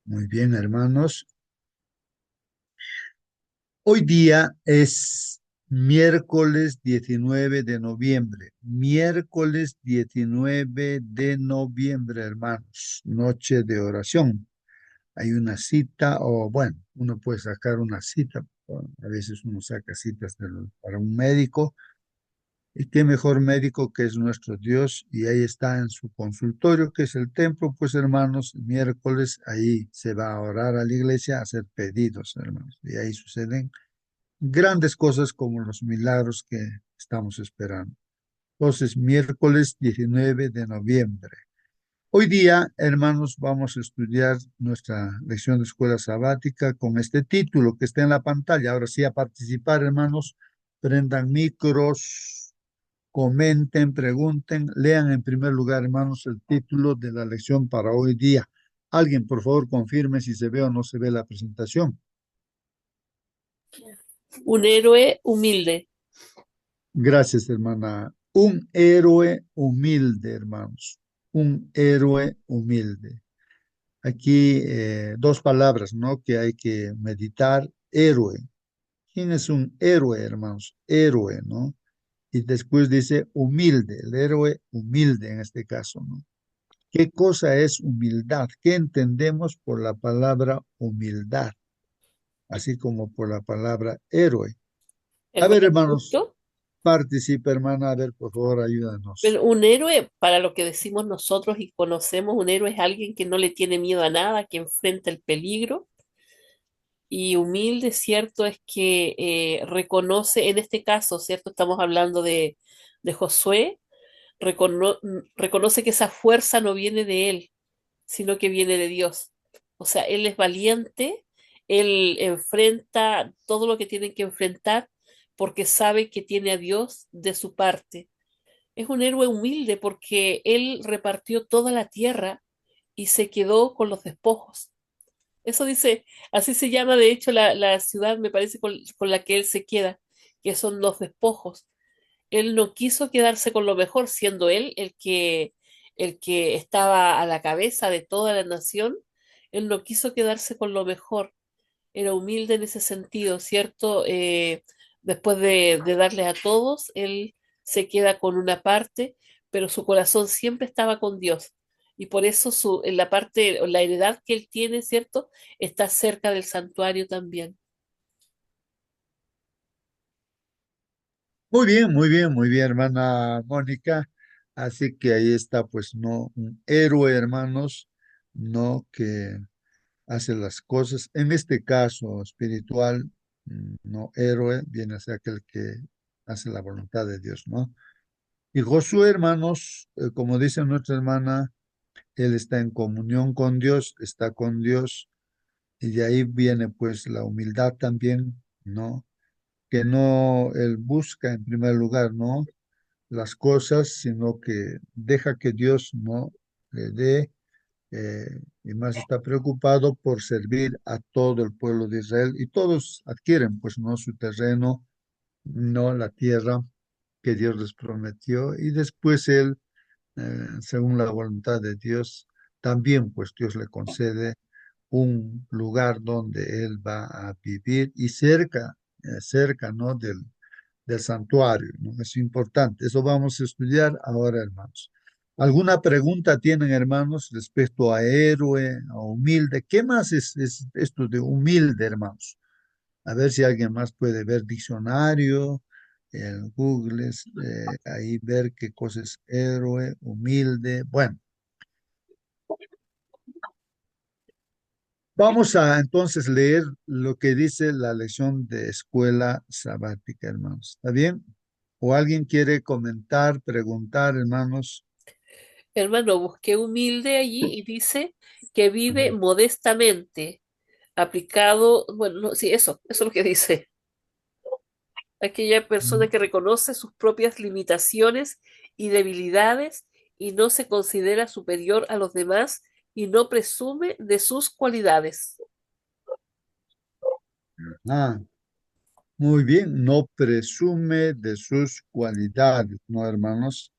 Muy bien, hermanos. Hoy día es miércoles 19 de noviembre. Miércoles 19 de noviembre, hermanos. Noche de oración. Hay una cita, o bueno, uno puede sacar una cita. A veces uno saca citas para un médico. Y qué mejor médico que es nuestro Dios, y ahí está en su consultorio, que es el templo, pues hermanos, miércoles ahí se va a orar a la iglesia, a hacer pedidos, hermanos, y ahí suceden grandes cosas como los milagros que estamos esperando. Entonces, miércoles 19 de noviembre. Hoy día, hermanos, vamos a estudiar nuestra lección de escuela sabática con este título que está en la pantalla. Ahora sí, a participar, hermanos, prendan micros. Comenten, pregunten, lean en primer lugar, hermanos, el título de la lección para hoy día. Alguien, por favor, confirme si se ve o no se ve la presentación. Un héroe humilde. Gracias, hermana. Un héroe humilde, hermanos. Un héroe humilde. Aquí dos palabras, ¿no? Que hay que meditar. Héroe. ¿Quién es un héroe, hermanos? Héroe, ¿no? Y después dice humilde, el héroe humilde en este caso, ¿no? ¿Qué cosa es humildad? ¿Qué entendemos por la palabra humildad? Así como por la palabra héroe. A ver, Hermano hermanos, justo. participa, hermana. A ver, por favor, ayúdanos. Pero un héroe, para lo que decimos nosotros y conocemos, un héroe es alguien que no le tiene miedo a nada, que enfrenta el peligro. Y humilde, cierto, es que reconoce, en este caso, cierto, estamos hablando de Josué, reconoce que esa fuerza no viene de él, sino que viene de Dios. O sea, él es valiente, él enfrenta todo lo que tiene que enfrentar porque sabe que tiene a Dios de su parte. Es un héroe humilde porque él repartió toda la tierra y se quedó con los despojos. Eso dice, así se llama de hecho la ciudad, me parece, con la que él se queda, que son los despojos. Él no quiso quedarse con lo mejor, siendo él el que estaba a la cabeza de toda la nación. Él no quiso quedarse con lo mejor. Era humilde en ese sentido, ¿cierto? Después de darle a todos, él se queda con una parte, pero su corazón siempre estaba con Dios. Y por eso en la parte, la heredad que él tiene, ¿cierto? Está cerca del santuario también. Muy bien, muy bien, muy bien, hermana Mónica. Así que ahí está, pues, no, un héroe, hermanos, no que hace las cosas, en este caso espiritual, no héroe, viene a ser aquel que hace la voluntad de Dios, ¿no? Y Josué, hermanos, como dice nuestra hermana, él está en comunión con Dios, está con Dios, y de ahí viene pues la humildad también, ¿no? Que no él busca en primer lugar, ¿no? Las cosas, sino que deja que Dios no le dé, y más está preocupado por servir a todo el pueblo de Israel, y todos adquieren pues no su terreno, no la tierra que Dios les prometió, y después él, según la voluntad de Dios, también pues Dios le concede un lugar donde él va a vivir y cerca, cerca, ¿no? Del santuario, ¿no? Es importante. Eso vamos a estudiar ahora, hermanos. ¿Alguna pregunta tienen, hermanos, respecto a héroe, a humilde? ¿Qué más es esto de humilde, hermanos? A ver si alguien más puede ver diccionario, en Google, ahí ver qué cosa es héroe, humilde. Bueno, vamos a entonces leer lo que dice la lección de escuela sabática, hermanos. ¿Está bien? ¿O alguien quiere comentar, preguntar, hermanos? Hermano, busqué humilde allí y dice que vive modestamente, aplicado, bueno, no, sí, eso es lo que dice. Aquella persona que reconoce sus propias limitaciones y debilidades y no se considera superior a los demás y no presume de sus cualidades. Ah, muy bien, no presume de sus cualidades, ¿no, hermanos?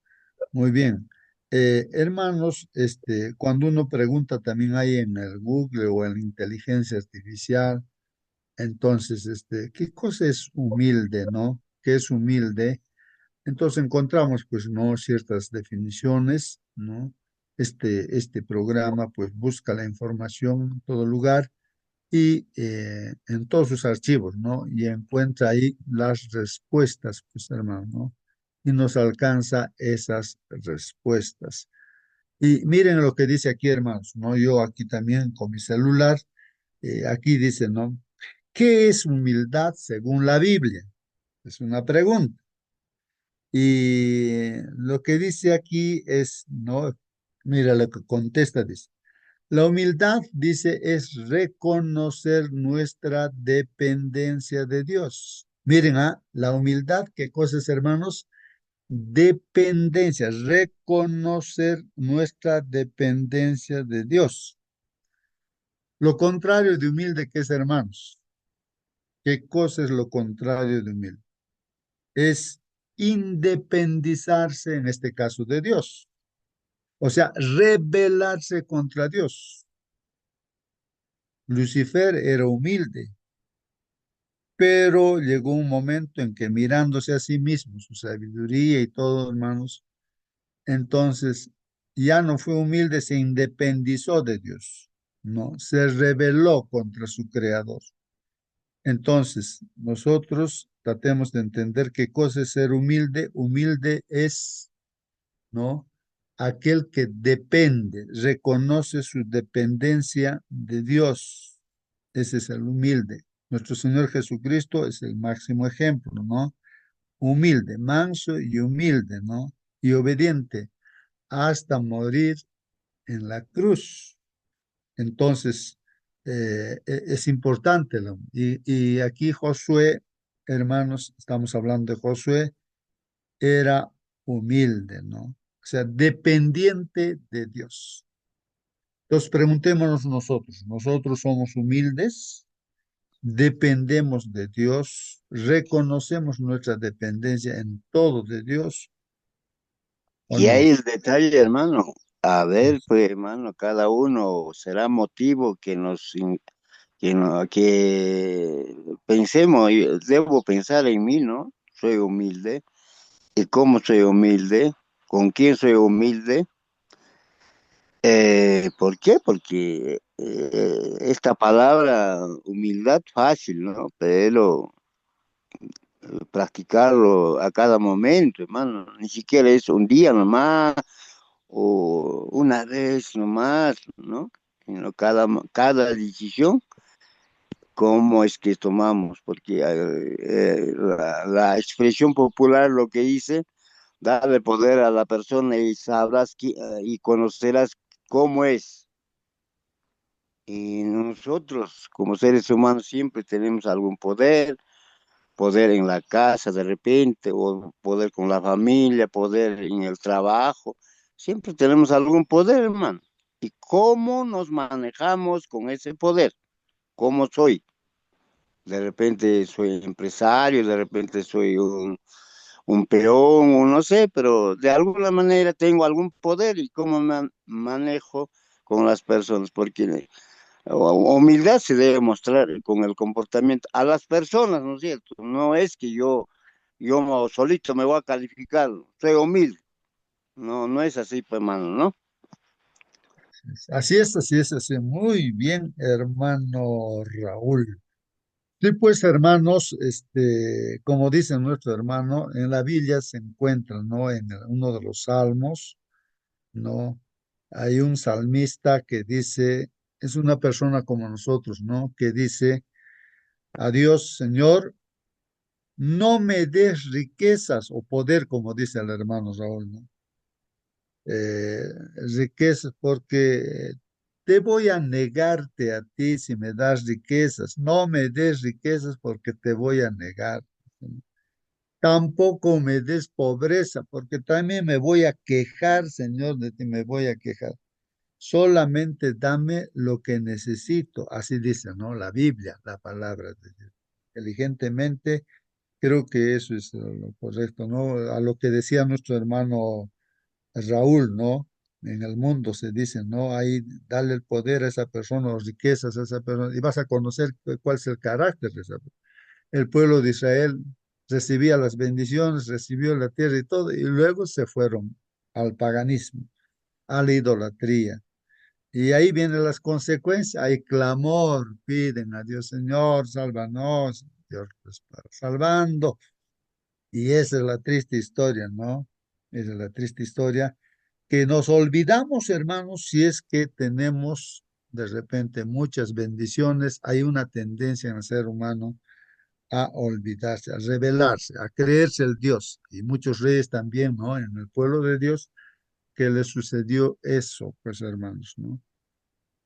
Muy bien. Hermanos, cuando uno pregunta también hay en el Google o en la inteligencia artificial, entonces, ¿qué cosa es humilde, no? ¿Qué es humilde? Entonces encontramos, pues, ¿no? Ciertas definiciones, ¿no? Este programa, pues, busca la información en todo lugar y en todos sus archivos, ¿no? Y encuentra ahí las respuestas, pues, hermano, ¿no? Y nos alcanza esas respuestas. Y miren lo que dice aquí, hermanos, ¿no? Yo aquí también con mi celular, aquí dice, ¿no? ¿Qué es humildad según la Biblia? Es una pregunta. Y lo que dice aquí es, ¿no? Mira lo que contesta, dice. La humildad, dice, es reconocer nuestra dependencia de Dios. Miren, la humildad, ¿qué cosas, hermanos? Dependencia, reconocer nuestra dependencia de Dios. Lo contrario de humilde, ¿qué es, hermanos? ¿Qué cosa es lo contrario de humilde? Es independizarse, en este caso, de Dios. O sea, rebelarse contra Dios. Lucifer era humilde, pero llegó un momento en que mirándose a sí mismo, su sabiduría y todo, hermanos, entonces ya no fue humilde, se independizó de Dios, ¿no? Se rebeló contra su creador. Entonces, nosotros tratemos de entender qué cosa es ser humilde. Humilde es, ¿no? Aquel que depende, reconoce su dependencia de Dios. Ese es el humilde. Nuestro Señor Jesucristo es el máximo ejemplo, ¿no? Humilde, manso y humilde, ¿no? Y obediente hasta morir en la cruz. Entonces, es importante. ¿No? Y aquí Josué, hermanos, estamos hablando de Josué, era humilde, ¿no? O sea, dependiente de Dios. Entonces, preguntémonos nosotros, ¿nosotros somos humildes? ¿Dependemos de Dios? ¿Reconocemos nuestra dependencia en todo de Dios o Y no? ahí el detalle, hermano. A ver, pues, hermano, cada uno será motivo que pensemos, yo debo pensar en mí, ¿no? Soy humilde. ¿Y cómo soy humilde? ¿Con quién soy humilde? ¿Por qué? Porque esta palabra humildad fácil, ¿no? Pero practicarlo a cada momento, hermano, ni siquiera es un día nomás o una vez nomás, ¿no? Sino cada decisión, cómo es que tomamos, porque la expresión popular lo que dice, dale poder a la persona y sabrás y conocerás cómo es. Y nosotros, como seres humanos, siempre tenemos algún poder, poder en la casa de repente, o poder con la familia, poder en el trabajo. Siempre tenemos algún poder, hermano. ¿Y cómo nos manejamos con ese poder? ¿Cómo soy? De repente soy empresario, de repente soy un peón, o no sé, pero de alguna manera tengo algún poder y cómo manejo con las personas, porque humildad se debe mostrar con el comportamiento a las personas, ¿no es cierto? No es que yo solito me voy a calificar, soy humilde. No, no es así, pues, hermano, ¿no? Así es, así es, así es. Muy bien, hermano Raúl. Sí, pues, hermanos, como dice nuestro hermano, en la Biblia se encuentra, ¿no? En uno de los salmos, ¿no? Hay un salmista que dice, es una persona como nosotros, ¿no? Que dice, adiós, Señor, no me des riquezas o poder, como dice el hermano Raúl, ¿no? eh, Riquezas, porque te voy a negarte a ti si me das riquezas. No me des riquezas porque te voy a negar. Tampoco me des pobreza, porque también me voy a quejar, Señor, de ti me voy a quejar. Solamente dame lo que necesito. Así dice, ¿no? La Biblia, la palabra de Dios. Inteligentemente, creo que eso es lo correcto, ¿no? A lo que decía nuestro hermano Raúl, ¿no? En el mundo se dice, ¿no? Ahí dale el poder a esa persona, o riquezas a esa persona, y vas a conocer cuál es el carácter de esa persona. El pueblo de Israel recibía las bendiciones, recibió la tierra y todo, y luego se fueron al paganismo, a la idolatría. Y ahí vienen las consecuencias, hay clamor, piden a Dios, Señor, sálvanos, Dios los está salvando. Y esa es la triste historia, ¿no? Esa es la triste historia que nos olvidamos, hermanos, si es que tenemos de repente muchas bendiciones, hay una tendencia en el ser humano a olvidarse, a rebelarse, a creerse el Dios. Y muchos reyes también, ¿no? En el pueblo de Dios, que les sucedió eso, pues, hermanos, ¿no?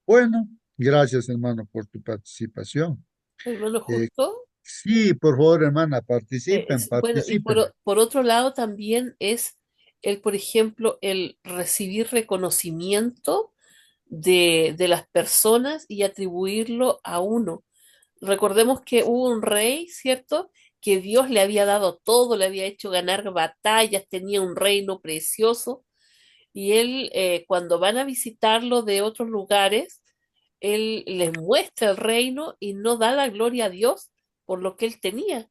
Bueno, gracias, hermano, por tu participación. Hermano Eh, Justo. sí, por favor, hermana, participen, Bueno, y participen. por otro lado también es el, por ejemplo, el recibir reconocimiento de las personas y atribuirlo a uno. Recordemos que hubo un rey, ¿cierto? Que Dios le había dado todo, le había hecho ganar batallas, tenía un reino precioso, y él, cuando van a visitarlo de otros lugares, él les muestra el reino y no da la gloria a Dios por lo que él tenía.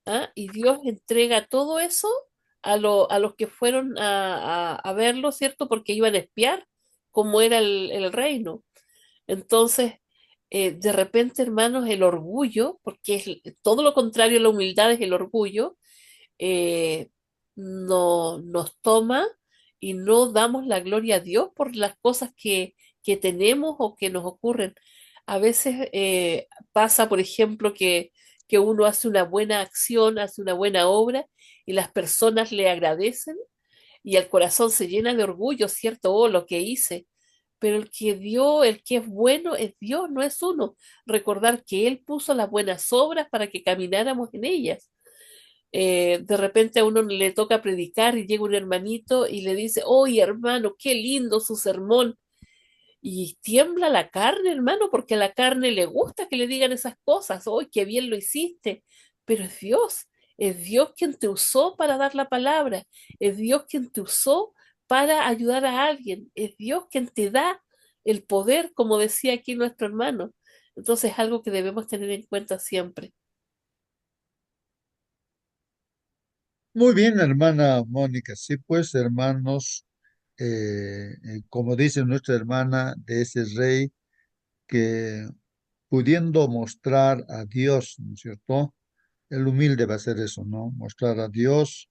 ¿Ah? Y Dios entrega todo eso a los que fueron a verlo, ¿cierto? Porque iban a espiar cómo era el reino. Entonces, de repente, hermanos, el orgullo, porque es todo lo contrario a la humildad es el orgullo, eh, no, nos toma y no damos la gloria a Dios por las cosas que tenemos o que nos ocurren. A veces pasa, por ejemplo, que uno hace una buena acción, hace una buena obra y las personas le agradecen y el corazón se llena de orgullo, ¿cierto? Oh, lo que hice. Pero el que dio, el que es bueno es Dios, no es uno. Recordar que Él puso las buenas obras para que camináramos en ellas. De repente a uno le toca predicar y llega un hermanito y le dice, oye hermano, qué lindo su sermón. Y tiembla la carne, hermano, porque a la carne le gusta que le digan esas cosas. ¡Oye, qué bien lo hiciste! Pero es Dios quien te usó para dar la palabra, es Dios quien te usó para ayudar a alguien, es Dios quien te da el poder, como decía aquí nuestro hermano. Entonces es algo que debemos tener en cuenta siempre. Muy bien, hermana Mónica. Sí, pues, hermanos, como dice nuestra hermana de ese rey, que pudiendo mostrar a Dios, ¿no es cierto? El humilde va a hacer eso, ¿no? Mostrar a Dios,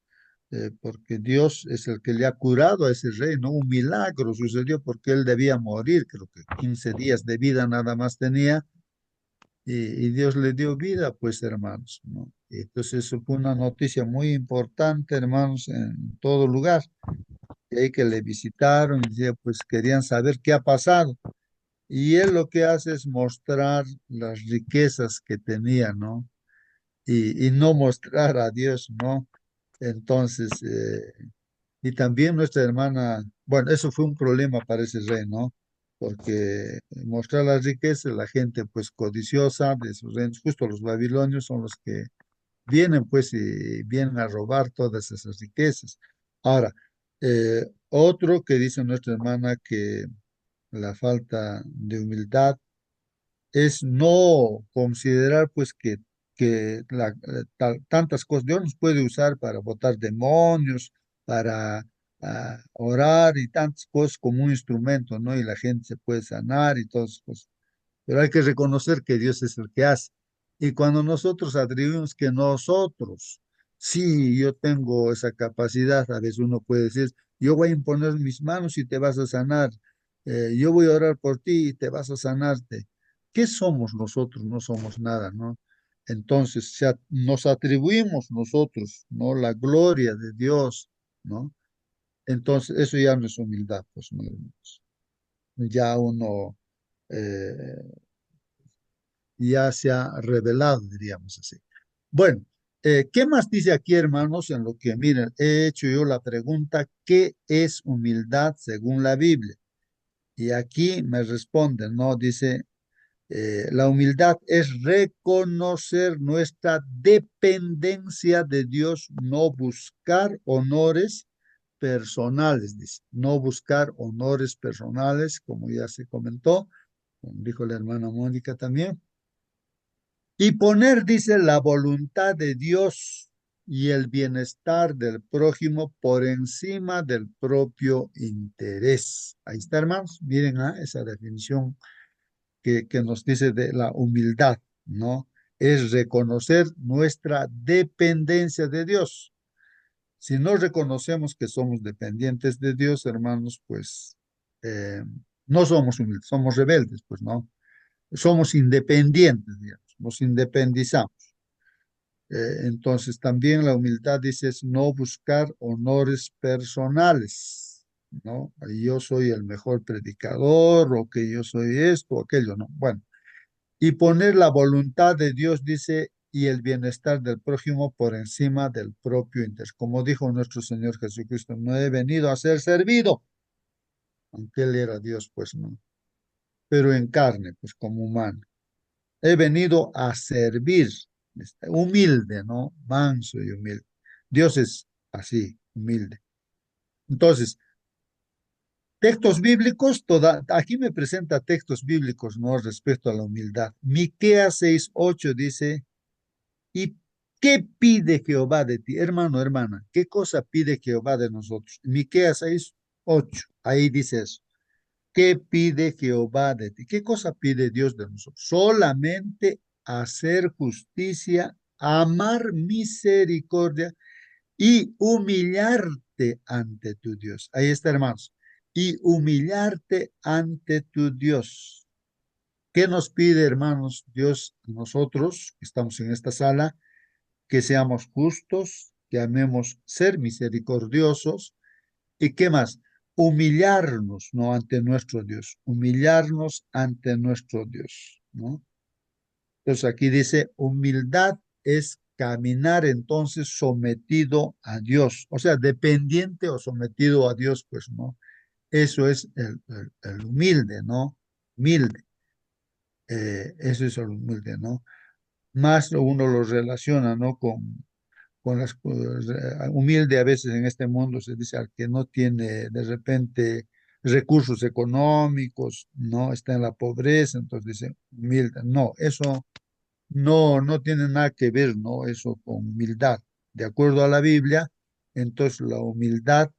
porque Dios es el que le ha curado a ese rey, ¿no? Un milagro sucedió porque él debía morir, creo que 15 días de vida nada más tenía, y Dios le dio vida, pues, hermanos, ¿no? Y entonces eso fue una noticia muy importante, hermanos, en todo lugar. Y ahí que le visitaron y decía, pues querían saber qué ha pasado. Y él lo que hace es mostrar las riquezas que tenía, ¿no? Y no mostrar a Dios, ¿no? Entonces, y también nuestra hermana, bueno, eso fue un problema para ese rey, ¿no? Porque mostrar las riquezas, la gente pues codiciosa de esos reinos, justo los babilonios son los que vienen pues y vienen a robar todas esas riquezas. Ahora, otro que dice nuestra hermana que la falta de humildad es no considerar pues que tantas cosas, Dios nos puede usar para botar demonios, para orar y tantas cosas como un instrumento, ¿no? Y la gente se puede sanar y todas esas cosas, pero hay que reconocer que Dios es el que hace. Y cuando nosotros atribuimos que nosotros, sí, yo tengo esa capacidad, a veces uno puede decir, yo voy a imponer mis manos y te vas a sanar, yo voy a orar por ti y te vas a sanarte. ¿Qué somos nosotros? No somos nada, ¿no? Entonces, nos atribuimos nosotros, ¿no? La gloria de Dios, ¿no? Entonces, eso ya no es humildad, pues, ¿no? Ya uno ya se ha revelado, diríamos así. Bueno, ¿qué más dice aquí, hermanos? En lo que, miren, he hecho yo la pregunta, ¿qué es humildad según la Biblia? Y aquí me responden, ¿no? Dice, la humildad es reconocer nuestra dependencia de Dios, no buscar honores, personales, dice, no buscar honores personales, como ya se comentó, como dijo la hermana Mónica también, y poner, dice, la voluntad de Dios y el bienestar del prójimo por encima del propio interés. Ahí está, hermanos, miren esa definición que nos dice de la humildad, ¿no? Es reconocer nuestra dependencia de Dios. Si no reconocemos que somos dependientes de Dios, hermanos, pues eh, no somos humildes, somos rebeldes, pues no. Somos independientes, digamos, nos independizamos. Entonces también la humildad dice es no buscar honores personales, ¿no? Yo soy el mejor predicador o que yo soy esto o aquello, ¿no? Bueno, y poner la voluntad de Dios, dice, y el bienestar del prójimo por encima del propio interés. Como dijo nuestro Señor Jesucristo, no he venido a ser servido, aunque Él era Dios, pues no, pero en carne, pues como humano. He venido a servir, humilde, ¿no? Manso y humilde. Dios es así, humilde. Entonces, textos bíblicos, aquí me presenta textos bíblicos, ¿no? Respecto a la humildad. Miqueas 6:8 dice, ¿y qué pide Jehová de ti? Hermano, hermana, ¿qué cosa pide Jehová de nosotros? Miqueas 6:8, ahí dice eso. ¿Qué pide Jehová de ti? ¿Qué cosa pide Dios de nosotros? Solamente hacer justicia, amar misericordia y humillarte ante tu Dios. Ahí está, hermanos. Y humillarte ante tu Dios. ¿Qué nos pide, hermanos, Dios a nosotros que estamos en esta sala? Que seamos justos, que amemos ser misericordiosos y qué más, humillarnos, ¿no? Ante nuestro Dios, humillarnos ante nuestro Dios, ¿no? Entonces aquí dice, humildad es caminar entonces sometido a Dios, o sea, dependiente o sometido a Dios, pues, ¿no? Eso es el humilde, ¿no? Humilde, eso es el humilde, ¿no? Más uno lo relaciona, ¿no? Con las humilde a veces en este mundo se dice al que no tiene de repente recursos económicos, no está en la pobreza, entonces dice humilde. No, eso no tiene nada que ver, ¿no? Eso con humildad. De acuerdo a la Biblia, entonces la humildad,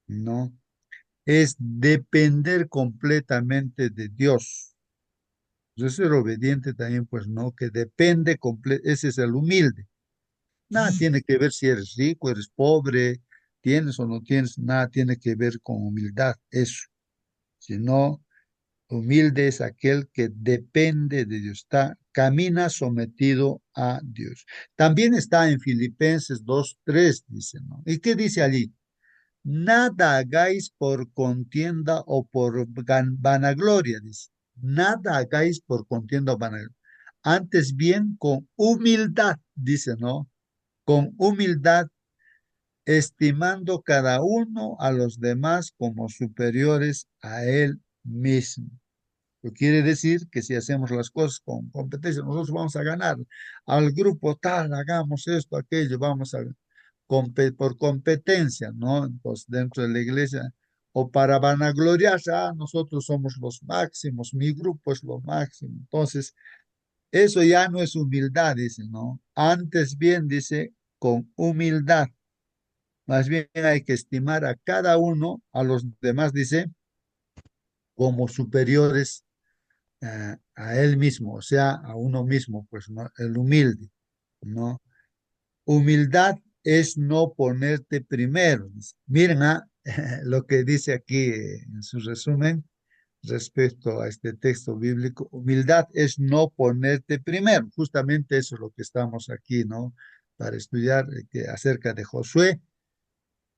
¿no? Es depender completamente de Dios. Entonces, ser obediente también, pues no, que depende completamente, ese es el humilde. Nada tiene que ver si eres rico, eres pobre, tienes o no tienes, nada tiene que ver con humildad, eso. Sino, humilde es aquel que depende de Dios, camina sometido a Dios. También está en Filipenses 2:3 dice, ¿no? ¿Y qué dice allí? Nada hagáis por contienda o por vanagloria, dice. Nada hagáis por contienda o vanagloria. Antes bien con humildad, dice, ¿no? Con humildad, estimando cada uno a los demás como superiores a él mismo. Lo quiere decir que si hacemos las cosas con competencia, nosotros vamos a ganar. Al grupo tal, hagamos esto, aquello, vamos a por competencia, ¿no? Entonces, dentro de la iglesia, o para vanagloriarse, nosotros somos los máximos, mi grupo es lo máximo. Entonces, eso ya no es humildad, dice, ¿no? Antes bien, dice, con humildad. Más bien hay que estimar a cada uno, a los demás, dice, como superiores a él mismo, o sea, a uno mismo, pues, ¿no? El humilde, ¿no? Humildad es no ponerte primero. Dice. Miren lo que dice aquí en su resumen respecto a este texto bíblico. Humildad es no ponerte primero. Justamente eso es lo que estamos aquí, ¿no? Para estudiar acerca de Josué.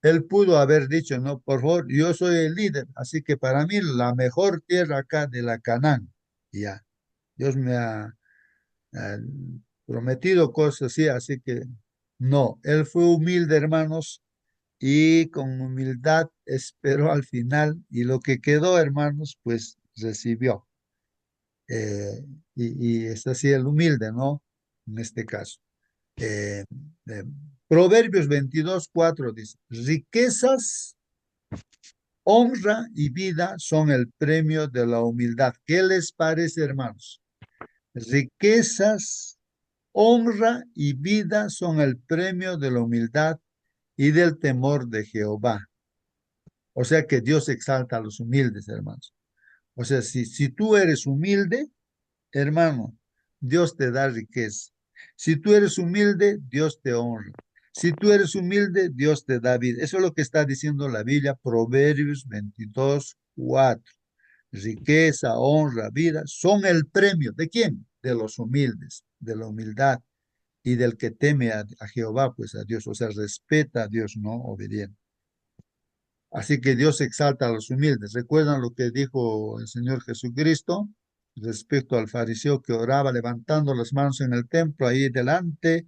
Él pudo haber dicho, no, por favor, yo soy el líder, así que para mí la mejor tierra acá de la Canaán. Y ya, Dios me ha prometido cosas así, así que no, él fue humilde, hermanos, y con humildad esperó al final, y lo que quedó, hermanos, pues recibió. Y es así el humilde, ¿no? En este caso. Eh, eh, Proverbios 22:4 dice, riquezas Honra y vida son el premio de la humildad. ¿Qué les parece, hermanos? Riquezas, honra y vida son el premio de la humildad y del temor de Jehová. O sea que Dios exalta a los humildes, hermanos. O sea, si tú eres humilde, hermano, Dios te da riqueza. Si tú eres humilde, Dios te honra. Si tú eres humilde, Dios te da vida. Eso es lo que está diciendo la Biblia, Proverbios 22:4. Riqueza, honra, vida son el premio. ¿De quién? De los humildes, de la humildad y del que teme a Jehová, pues a Dios. O sea, respeta a Dios, no obediente. Así que Dios exalta a los humildes. ¿Recuerdan lo que dijo el Señor Jesucristo respecto al fariseo que oraba levantando las manos en el templo ahí delante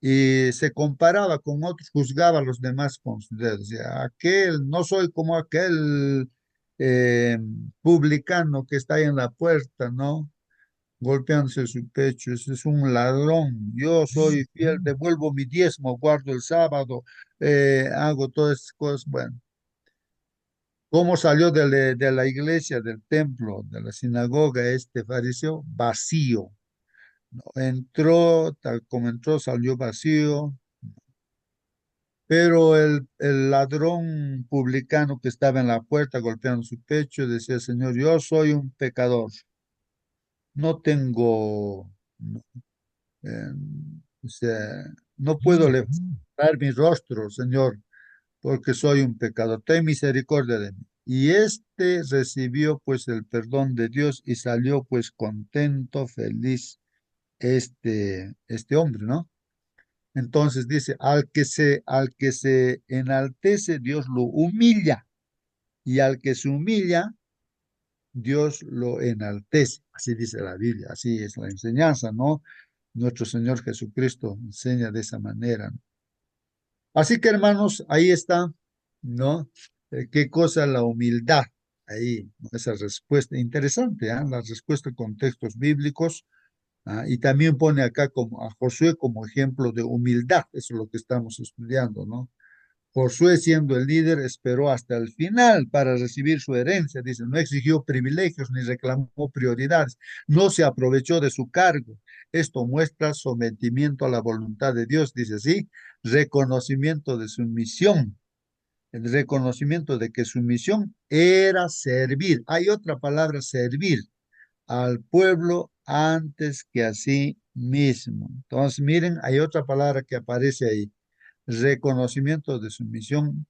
y se comparaba con otros, juzgaba a los demás con sus dedos? Decía, aquel, no soy como aquel eh, publicano que está ahí en la puerta, ¿no? Golpeándose su pecho, ese es un ladrón. Yo soy fiel, devuelvo mi diezmo, guardo el sábado, hago todas esas cosas. Bueno, ¿cómo salió de la iglesia, del templo, de la sinagoga este fariseo? Vacío. ¿No? Entró, tal como entró, salió vacío. Pero el ladrón publicano que estaba en la puerta golpeando su pecho decía, Señor, yo soy un pecador. No tengo, no, eh, o sea, no puedo levantar mi rostro, Señor, porque soy un pecador. Ten misericordia de mí. Y este recibió pues el perdón de Dios y salió pues contento, feliz, este hombre, ¿no? Entonces dice, al que se enaltece, Dios lo humilla, y al que se humilla, Dios lo enaltece. Así dice la Biblia, así es la enseñanza, ¿no? Nuestro Señor Jesucristo enseña de esa manera, ¿no? Así que hermanos, ahí está, ¿no? ¿Qué cosa la humildad? Ahí, ¿no? Esa respuesta interesante, ¿ah? La respuesta con textos bíblicos, ¿ah? Y también pone acá como a Josué como ejemplo de humildad, eso es lo que estamos estudiando, ¿no? Josué, siendo el líder, esperó hasta el final para recibir su herencia. Dice, no exigió privilegios ni reclamó prioridades, no se aprovechó de su cargo. Esto muestra sometimiento a la voluntad de Dios, dice así, reconocimiento de su misión, el reconocimiento de que su misión era servir. Hay otra palabra, servir al pueblo antes que a sí mismo. Entonces, miren, hay otra palabra que aparece ahí, reconocimiento de su misión,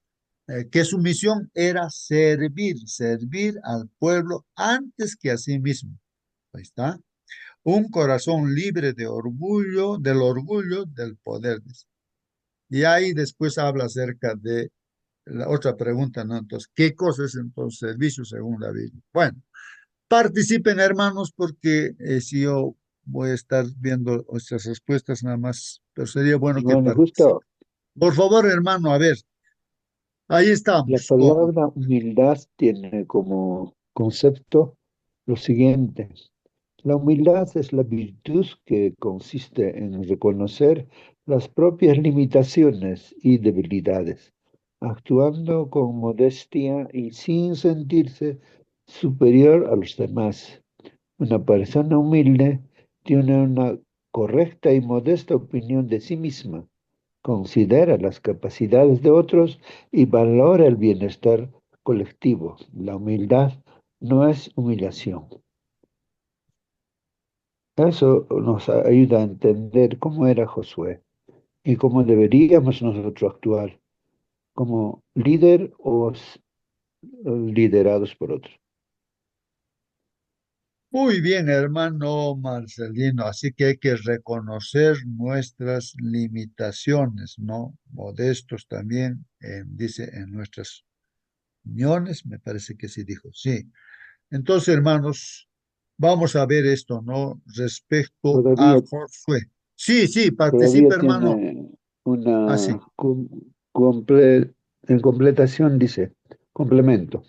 que su misión era servir, servir al pueblo antes que a sí mismo. Ahí está. Un corazón libre de orgullo del poder. Y ahí después habla acerca de la otra pregunta, ¿no? Entonces, ¿qué cosa es entonces servicio según la Biblia? Bueno, participen, hermanos, porque si yo voy a estar viendo nuestras respuestas nada más, pero sería bueno que Bueno, participen. justo Por favor, hermano, a ver, ahí la estamos. palabra humildad tiene como concepto lo siguiente. La humildad es la virtud que consiste en reconocer las propias limitaciones y debilidades, actuando con modestia y sin sentirse superior a los demás. Una persona humilde tiene una correcta y modesta opinión de sí misma, considera las capacidades de otros y valora el bienestar colectivo. La humildad no es humillación. Eso nos ayuda a entender cómo era Josué y cómo deberíamos nosotros actuar como líder o liderados por otros. Muy bien, hermano Marcelino. Así que hay que reconocer nuestras limitaciones, ¿no? Modestos también, dice en nuestras uniones, me parece que sí dijo, sí. Entonces, hermanos, vamos a ver esto, ¿no? Respecto a Todavía, Josué. Sí, sí, todavía participa, hermano. tiene Así. una en completación, dice, complemento.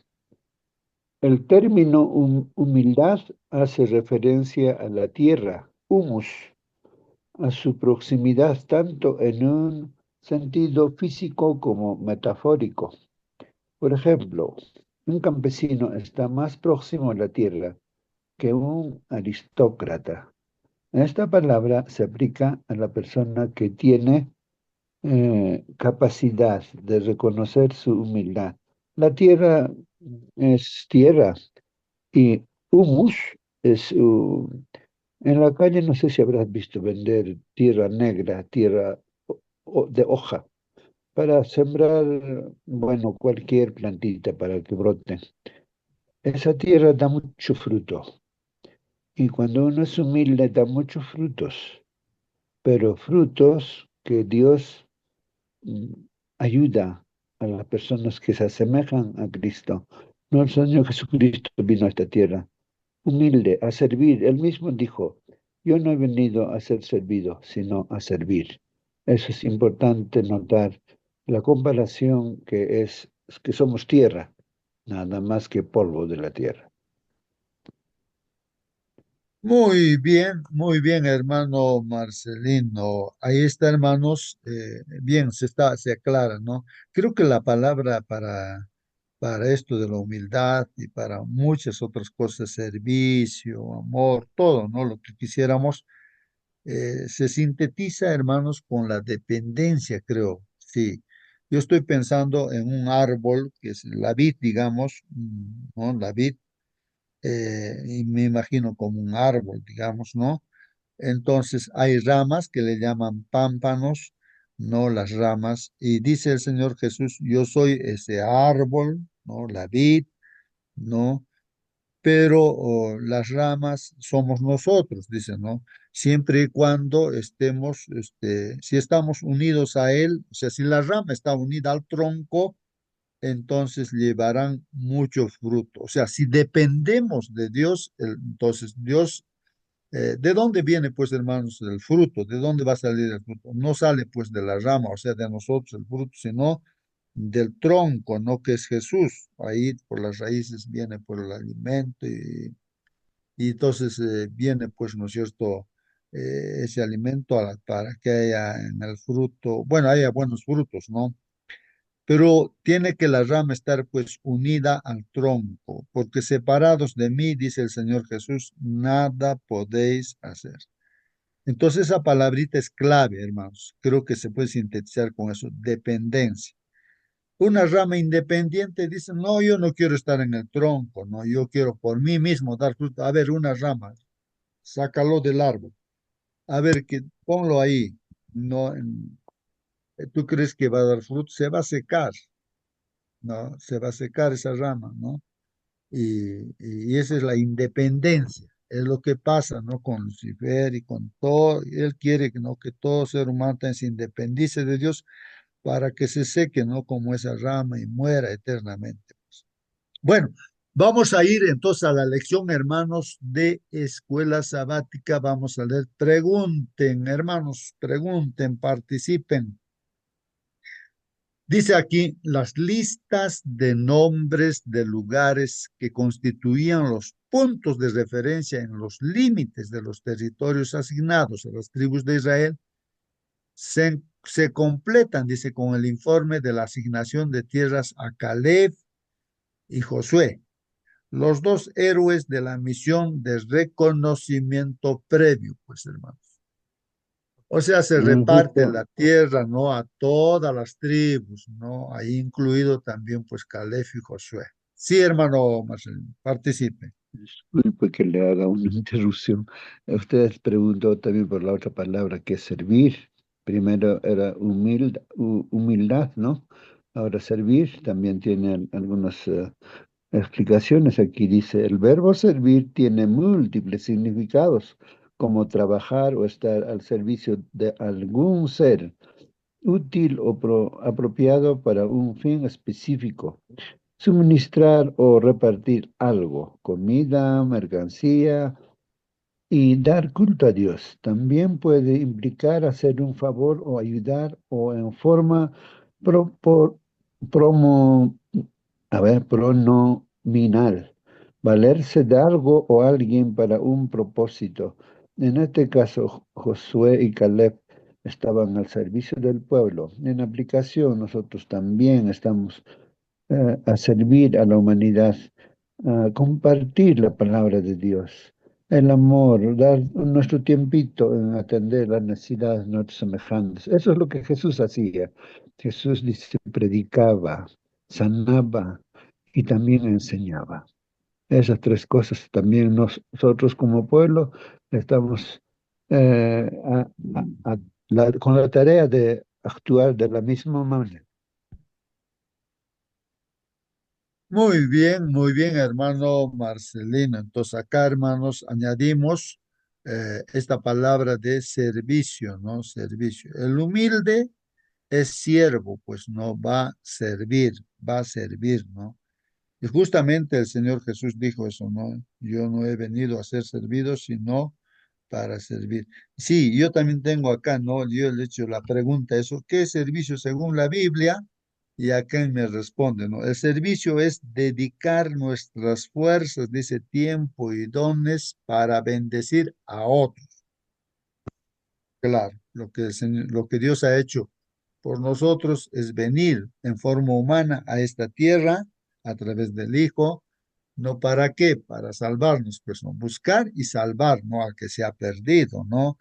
El término humildad hace referencia a la tierra, humus, a su proximidad tanto en un sentido físico como metafórico. Por ejemplo, un campesino está más próximo a la tierra que un aristócrata. Esta palabra se aplica a la persona que tiene capacidad de reconocer su humildad. La tierra es tierra y humus es... en la calle no sé si habrás visto vender tierra negra, tierra de hoja, para sembrar, bueno, cualquier plantita para que brote. Esa tierra da mucho fruto y cuando uno es humilde da muchos frutos, pero frutos que Dios mm, ayuda a las personas que se asemejan a Cristo. No el Señor Jesucristo vino a esta tierra humilde, a servir. Él mismo dijo, yo no he venido a ser servido, sino a servir. Eso es importante notar la comparación que es que somos tierra, nada más que polvo de la tierra. Muy bien, hermano Marcelino. Ahí está, hermanos. Bien, se aclara, ¿no? Creo que la palabra para esto de la humildad y para muchas otras cosas, servicio, amor, todo, ¿no? Lo que quisiéramos, se sintetiza, hermanos, con la dependencia, creo. Sí. Yo estoy pensando en un árbol que es la vid, digamos, ¿no? La vid, y me imagino como un árbol, digamos, ¿no? Entonces hay ramas que le llaman pámpanos, no las ramas. Y dice el Señor Jesús, yo soy ese árbol, ¿no? La vid, ¿no? Pero las ramas somos nosotros, dice, ¿no? Siempre y cuando estemos, si estamos unidos a Él, o sea, si la rama está unida al tronco, entonces llevarán mucho fruto. O sea, si dependemos de Dios, entonces Dios, ¿de dónde viene, pues, hermanos, el fruto? ¿De dónde va a salir el fruto? No sale, pues, de la rama, o sea, de nosotros el fruto, sino del tronco, ¿no? Que es Jesús. Ahí por las raíces viene por el alimento y entonces viene, pues, ¿no es cierto? Ese alimento para que haya en el fruto, bueno, haya buenos frutos, ¿no? Pero tiene que la rama estar pues unida al tronco, porque separados de mí, dice el Señor Jesús, nada podéis hacer. Entonces esa palabrita es clave, hermanos. Creo que se puede sintetizar con eso, dependencia. Una rama independiente dice, no, yo no quiero estar en el tronco, no, yo quiero por mí mismo dar fruto. A ver, una rama, sácalo del árbol. A ver, que ponlo ahí. No, ¿tú crees que va a dar fruto? Se va a secar, ¿no? Se va a secar esa rama, ¿no? Y esa es la independencia, es lo que pasa, ¿no? Con Lucifer y con todo, él quiere, ¿no? Que todo ser humano también se independice de Dios para que se seque, ¿no? Como esa rama y muera eternamente. Bueno, vamos a ir entonces a la lección, hermanos, de escuela sabática. Vamos a leer, pregunten, hermanos, pregunten, participen. Dice aquí las listas de nombres de lugares que constituían los puntos de referencia en los límites de los territorios asignados a las tribus de Israel se completan, dice, con el informe de la asignación de tierras a Caleb y Josué, los dos héroes de la misión de reconocimiento previo, pues hermanos. O sea, se reparte Justo, la tierra, ¿no? A todas las tribus, ¿no? Ahí incluido también, pues, Caleb y Josué. Sí, hermano Marcelo, participe. disculpe que le haga una interrupción. Usted preguntó también por la otra palabra que es servir. Primero era humildad, ¿no? Ahora servir también tiene algunas explicaciones. Aquí dice, el verbo servir tiene múltiples significados, como trabajar o estar al servicio de algún ser, útil o apropiado para un fin específico. Suministrar o repartir algo, comida, mercancía, y dar culto a Dios. También puede implicar hacer un favor o ayudar o en forma pro, por- promo, pronominal. Valerse de algo o alguien para un propósito. En este caso, Josué y Caleb estaban al servicio del pueblo. En aplicación, nosotros también estamos a servir a la humanidad, a compartir la palabra de Dios, el amor, dar nuestro tiempito en atender las necesidades de nuestros semejantes. Eso es lo que Jesús hacía. Jesús dice, predicaba, sanaba y también enseñaba. Esas tres cosas también nosotros como pueblo estamos eh, a- con la tarea de actuar de la misma manera. Muy bien, hermano Marcelino. Entonces acá, hermanos, añadimos esta palabra de servicio, ¿no? Servicio. El humilde es siervo, pues no va a servir, ¿no? Y justamente el Señor Jesús dijo eso, ¿no? Yo no he venido a ser servido, sino para servir. Sí, yo también tengo acá, ¿no? Yo le he hecho la pregunta, ¿eso qué es servicio según la Biblia? Y acá él me responde, ¿no? El servicio es dedicar nuestras fuerzas, dice, tiempo y dones para bendecir a otros. Claro, lo que Dios ha hecho por nosotros es venir en forma humana a esta tierra a través del Hijo. ¿No para qué? Para salvarnos, pues no, buscar y salvar, ¿no? Al que se ha perdido, ¿no?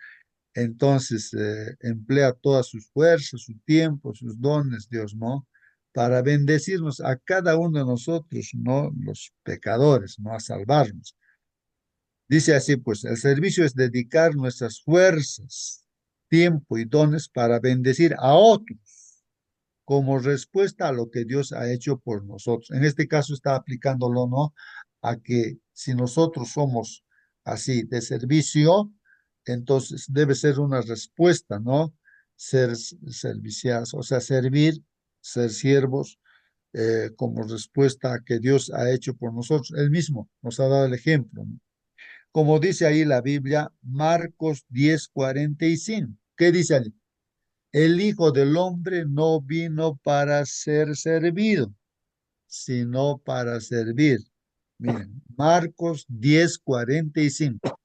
Entonces, emplea todas sus fuerzas, su tiempo, sus dones, Dios, ¿no? Para bendecirnos a cada uno de nosotros, ¿no? Los pecadores, ¿no? A salvarnos. Dice así, pues, el servicio es dedicar nuestras fuerzas, tiempo y dones para bendecir a otros como respuesta a lo que Dios ha hecho por nosotros. En este caso está aplicándolo, ¿no? A que si nosotros somos así de servicio, entonces debe ser una respuesta, ¿no? Ser serviciales, o sea, servir, ser siervos, como respuesta a que Dios ha hecho por nosotros. Él mismo nos ha dado el ejemplo, ¿no? Como dice ahí la Biblia, Marcos 10:45. ¿Qué dice allí? El Hijo del Hombre no vino para ser servido, sino para servir. Miren, Marcos 10:45.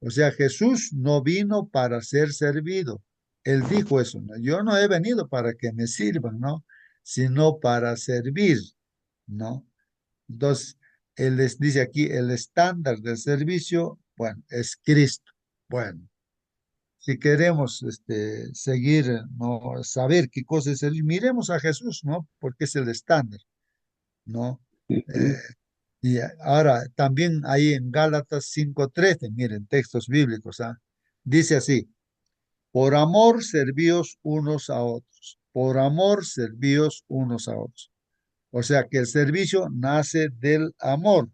O sea, Jesús no vino para ser servido. Él dijo eso, ¿no? Yo no he venido para que me sirvan, ¿no? Sino para servir, ¿no? Entonces, él les dice aquí, el estándar del servicio, bueno, es Cristo. Bueno, si queremos seguir, ¿no? Saber qué cosa es el, miremos a Jesús, ¿no? Porque es el estándar, ¿no? Eh, y ahora también ahí en Gálatas 5:13, miren, textos bíblicos, ¿ah? Dice así, por amor servíos unos a otros, por amor servíos unos a otros. O sea que el servicio nace del amor.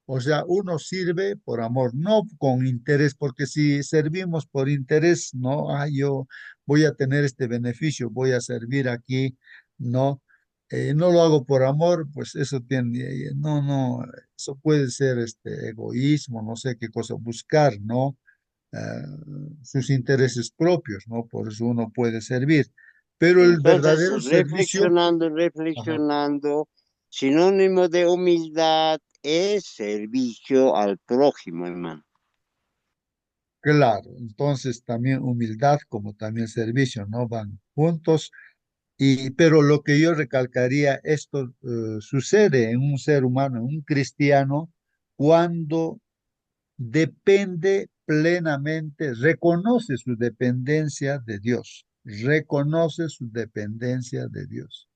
O sea, uno sirve por amor, no con interés, porque si servimos por interés, no, yo voy a tener este beneficio, voy a servir aquí, no, no lo hago por amor, pues eso tiene, no, no, eso puede ser egoísmo, no sé qué cosa, buscar, ¿no? Eh, sus intereses propios, ¿no? Por eso uno puede servir. Pero el Entonces, verdadero servicio, ajá, reflexionando, sinónimo de humildad es servicio al prójimo, hermano. claro, entonces también humildad como también servicio, ¿no? Van juntos. Pero lo que yo recalcaría, esto sucede en un ser humano, en un cristiano, cuando depende plenamente, reconoce su dependencia de Dios, reconoce su dependencia de Dios.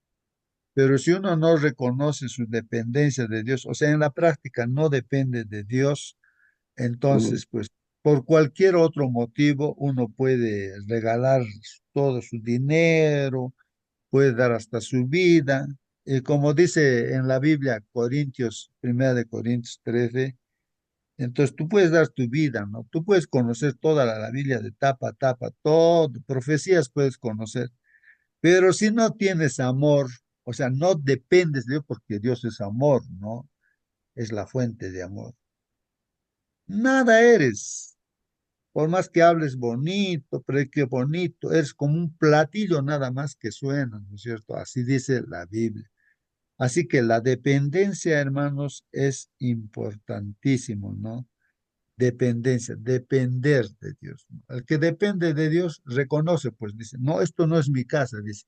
Pero si uno no reconoce su dependencia de Dios, o sea, en la práctica no depende de Dios, entonces, pues, por cualquier otro motivo, uno puede regalar todo su dinero, puede dar hasta su vida. Y como dice en la Biblia, Corintios, 1 Corintios 13, entonces tú puedes dar tu vida, ¿no? Tú puedes conocer toda la Biblia de tapa a tapa, todo, profecías puedes conocer, pero si no tienes amor, o sea, no dependes de Dios porque Dios es amor, ¿no? Es la fuente de amor. Nada eres. Por más que hables bonito, predique bonito, eres como un platillo nada más que suena, ¿no es cierto? Así dice la Biblia. Así que la dependencia, hermanos, es importantísimo, ¿no? Dependencia, depender de Dios, ¿no? El que depende de Dios reconoce, pues dice, no, esto no es mi casa, dice.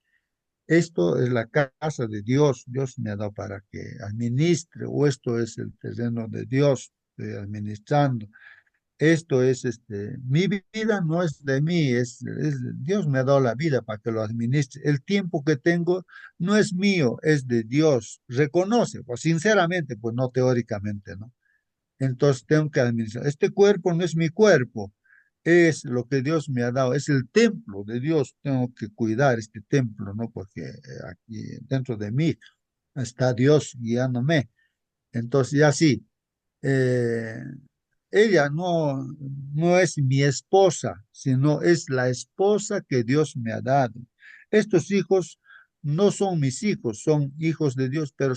esto es la casa de Dios, Dios me ha dado para que administre, o esto es el terreno de Dios, estoy administrando. Esto es, mi vida no es de mí, Dios me ha dado la vida para que lo administre. El tiempo que tengo no es mío, es de Dios. Reconoce, pues sinceramente, pues no teóricamente, ¿no? Entonces tengo que administrar. Este cuerpo no es mi cuerpo, es lo que Dios me ha dado, es el templo de Dios. Tengo que cuidar este templo, ¿no? Porque aquí dentro de mí está Dios guiándome. Entonces, ya sí. eh, ella no es mi esposa, sino es la esposa que Dios me ha dado. Estos hijos no son mis hijos, son hijos de Dios, pero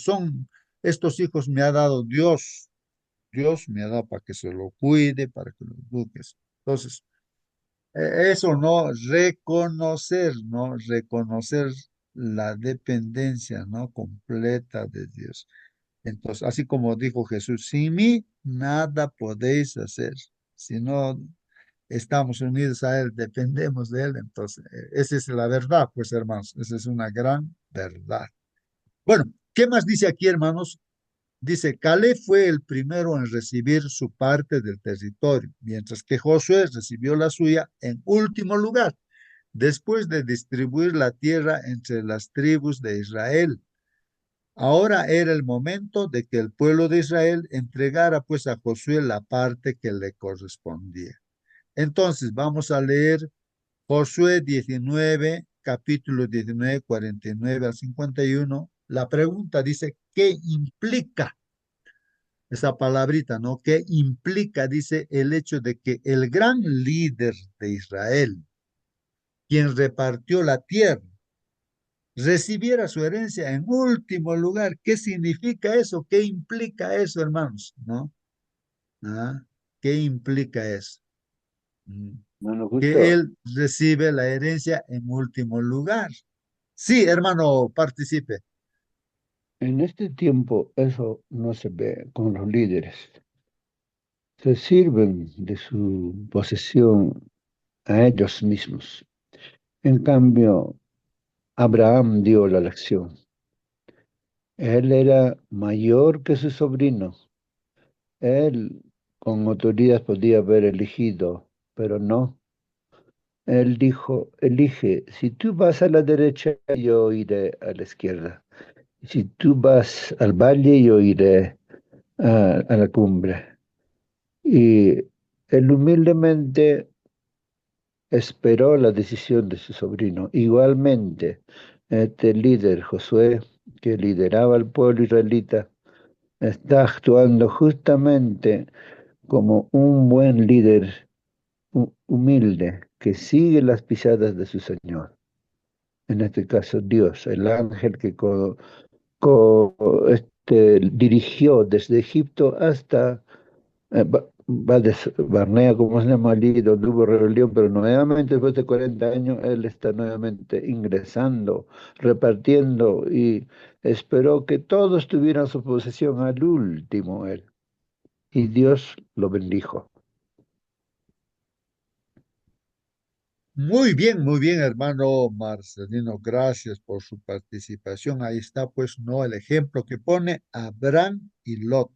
estos hijos me ha dado Dios. Dios me ha dado para que se lo cuide, para que lo eduque. Entonces, eso no, reconocer, ¿no? Reconocer la dependencia, ¿no? Completa de Dios. Entonces, así como dijo Jesús, sin mí nada podéis hacer. Si no estamos unidos a Él, dependemos de Él. Entonces, esa es la verdad, pues hermanos, esa es una gran verdad. Bueno, ¿qué más dice aquí, hermanos? Dice, Caleb fue el primero en recibir su parte del territorio, mientras que Josué recibió la suya en último lugar, después de distribuir la tierra entre las tribus de Israel. Ahora era el momento de que el pueblo de Israel entregara pues a Josué la parte que le correspondía. Entonces vamos a leer Josué 19, capítulo 19, 49 al 51. La pregunta dice, ¿qué implica esa palabrita, no? ¿Qué implica? Dice el hecho de que el gran líder de Israel, quien repartió la tierra, recibiera su herencia en último lugar. ¿Qué significa eso? ¿Qué implica eso, hermanos? ¿No? ¿Ah? ¿Qué implica eso? Mm. Bueno, Que justo él recibe la herencia en último lugar. Sí, hermano, participe. en este tiempo eso no se ve con los líderes. Se sirven de su posesión a ellos mismos. En cambio, Abraham dio la lección. Él era mayor que su sobrino. Él con autoridad podía haber elegido, pero no. Él dijo, elige, si tú vas a la derecha, yo iré a la izquierda. Si tú vas al valle, yo iré a la cumbre. Y él humildemente esperó la decisión de su sobrino. Igualmente, este líder, Josué, que lideraba al pueblo israelita, está actuando justamente como un buen líder humilde que sigue las pisadas de su Señor. En este caso, Dios, el ángel que dirigió desde Egipto hasta Barnea, como se llama allí, donde hubo rebelión, pero nuevamente después de 40 años él está nuevamente ingresando, repartiendo y esperó que todos tuvieran su posesión al último él. Y Dios lo bendijo. Muy bien, hermano Marcelino. Gracias por su participación. Ahí está, pues, no el ejemplo que pone Abraham y Lot.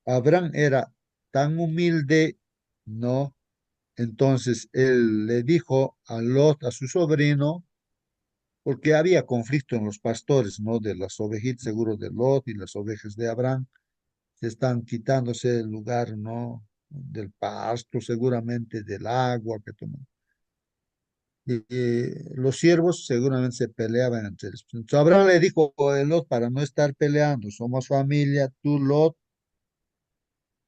Abraham era tan humilde, ¿no? Entonces él le dijo a Lot, a su sobrino, porque había conflicto en los pastores, ¿no? De las ovejitas, seguro de Lot y las ovejas de Abraham, se están quitándose el lugar, ¿no? Del pasto, seguramente del agua que toman. Y los siervos seguramente se peleaban entre ellos. Entonces Abraham le dijo a Lot, para no estar peleando, somos familia, tú Lot,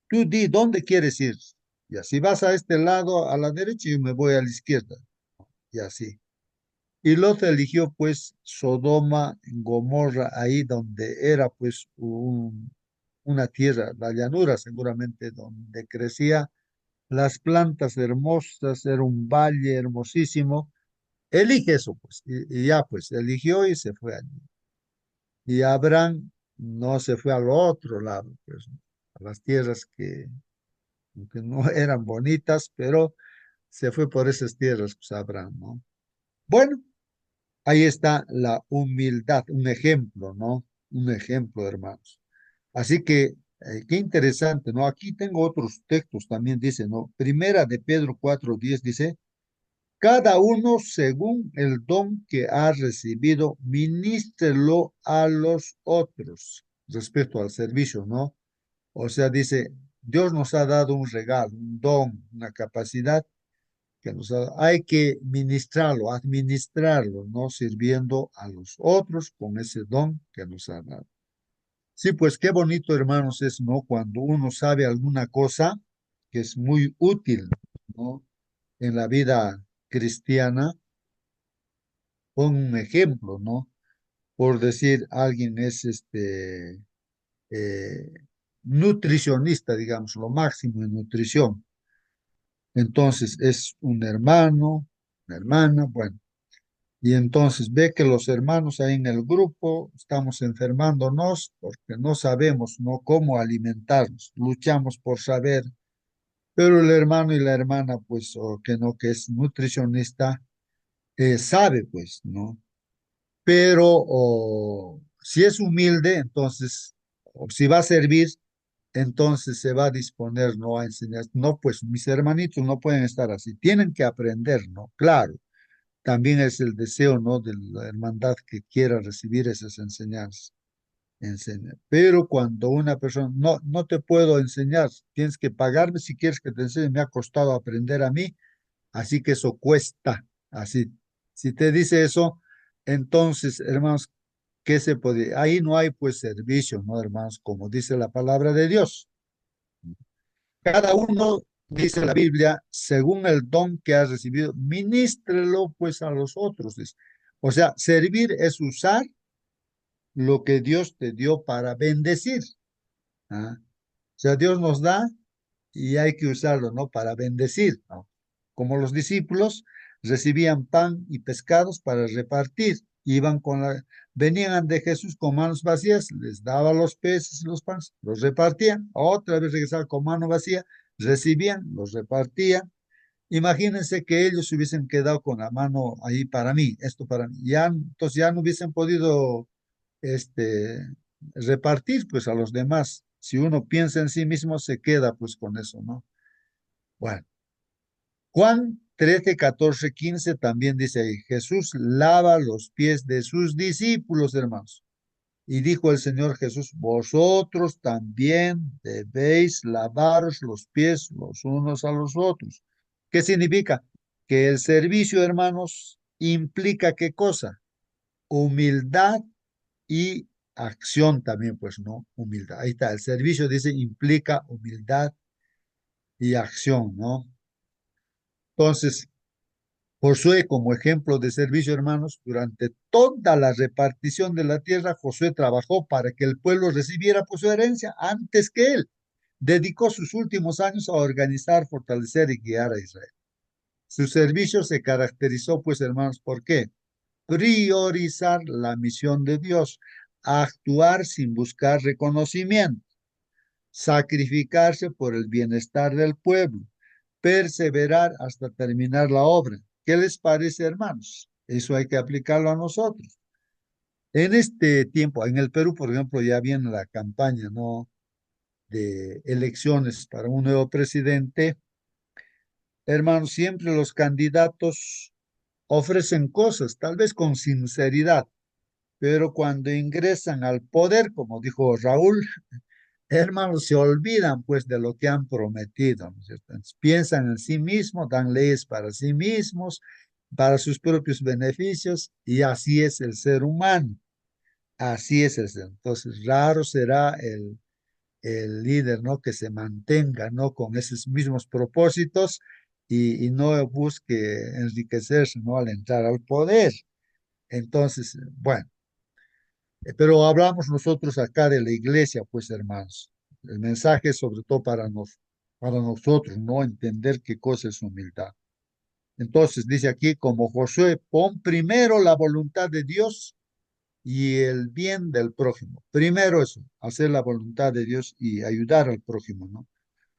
tú di, ¿dónde quieres ir? Y así vas a este lado, a la derecha, y yo me voy a la izquierda. Y así. Y Lot eligió pues Sodoma, Gomorra, ahí donde era pues una tierra, la llanura seguramente, donde crecía las plantas hermosas, era un valle hermosísimo. Elige eso pues, y ya pues eligió y se fue allí. Y Abraham no se fue al otro lado, pues, a las tierras que no eran bonitas, pero se fue por esas tierras, pues Abraham, ¿no? Bueno. Ahí está la humildad, un ejemplo, ¿no? Un ejemplo, hermanos. Así que, qué interesante, ¿no? Aquí tengo otros textos también, dice, ¿no? Primera de Pedro 4:10 dice, cada uno según el don que ha recibido, ministrelo a los otros, respecto al servicio, ¿no? O sea, dice, Dios nos ha dado un regalo, un don, una capacidad que hay que ministrarlo, administrarlo, ¿no? Sirviendo a los otros con ese don que nos ha dado. Sí, pues qué bonito, hermanos, es, ¿no? Cuando uno sabe alguna cosa que es muy útil, ¿no? En la vida cristiana, pon un ejemplo, ¿no? Por decir, alguien es eh, nutricionista, digamos, lo máximo en nutrición. Entonces es un hermano, una hermana, bueno. Y entonces ve que los hermanos ahí en el grupo estamos enfermándonos porque no sabemos, ¿no? Cómo alimentarnos. Luchamos por saber, pero el hermano y la hermana, pues, o que no, que es nutricionista, sabe, pues, ¿no? Pero si es humilde, entonces, o si va a servir, entonces se va a disponer, ¿no? A enseñar. No, pues mis hermanitos no pueden estar así, tienen que aprender, ¿no? Claro, también es el deseo, ¿no? De la hermandad que quiera recibir esas enseñanzas. Pero cuando una persona, no, no te puedo enseñar, tienes que pagarme si quieres que te enseñe, me ha costado aprender a mí, así que eso cuesta, así. Si te dice eso, entonces, hermanos, ¿qué se puede? Ahí no hay pues servicio, ¿no, hermanos? Como dice la palabra de Dios. Cada uno, dice la Biblia, según el don que ha recibido, ministrelo pues a los otros. Dice. O sea, servir es usar lo que Dios te dio para bendecir. ¿Ah? O sea, Dios nos da y hay que usarlo, ¿no? Para bendecir, ¿no? Como los discípulos recibían pan y pescados para repartir, venían de Jesús con manos vacías, les daba los peces y los panes, los repartían, otra vez regresaban con mano vacía, recibían, los repartían. Imagínense que ellos se hubiesen quedado con la mano ahí para mí, esto para mí, ya, entonces ya no hubiesen podido este, repartir pues a los demás. Si uno piensa en sí mismo, se queda pues con eso, ¿no? Bueno, Juan 13, 14, 15 también dice ahí, Jesús lava los pies de sus discípulos, hermanos. Y dijo el Señor Jesús, vosotros también debéis lavaros los pies los unos a los otros. ¿Qué significa? Que el servicio, hermanos, implica qué cosa? Humildad y acción también, pues, ¿no? Humildad. Ahí está, el servicio dice implica humildad y acción, ¿no? Entonces, Josué, como ejemplo de servicio, hermanos, durante toda la repartición de la tierra, Josué trabajó para que el pueblo recibiera pues, su herencia antes que él. Dedicó sus últimos años a organizar, fortalecer y guiar a Israel. Su servicio se caracterizó, pues, hermanos, ¿por qué? Priorizar la misión de Dios, actuar sin buscar reconocimiento, sacrificarse por el bienestar del pueblo, perseverar hasta terminar la obra. ¿Qué les parece, hermanos? Eso hay que aplicarlo a nosotros. En este tiempo, en el Perú, por ejemplo, ya viene la campaña, ¿no? De elecciones para un nuevo presidente. Hermanos, siempre los candidatos ofrecen cosas, tal vez con sinceridad, pero cuando ingresan al poder, como dijo Raúl, hermanos, se olvidan pues de lo que han prometido, ¿no es cierto? Entonces, piensan en sí mismos, dan leyes para sí mismos, para sus propios beneficios, y así es el ser humano, así es el ser. Entonces, raro será el líder, ¿no? Que se mantenga, ¿no? Con esos mismos propósitos y no busque enriquecerse, ¿no? Al entrar al poder. Entonces, bueno. Pero hablamos nosotros acá de la iglesia, pues hermanos. El mensaje es sobre todo para nosotros, ¿no? Entender qué cosa es humildad. Entonces dice aquí, como Josué, pon primero la voluntad de Dios y el bien del prójimo. Primero eso, hacer la voluntad de Dios y ayudar al prójimo, ¿no?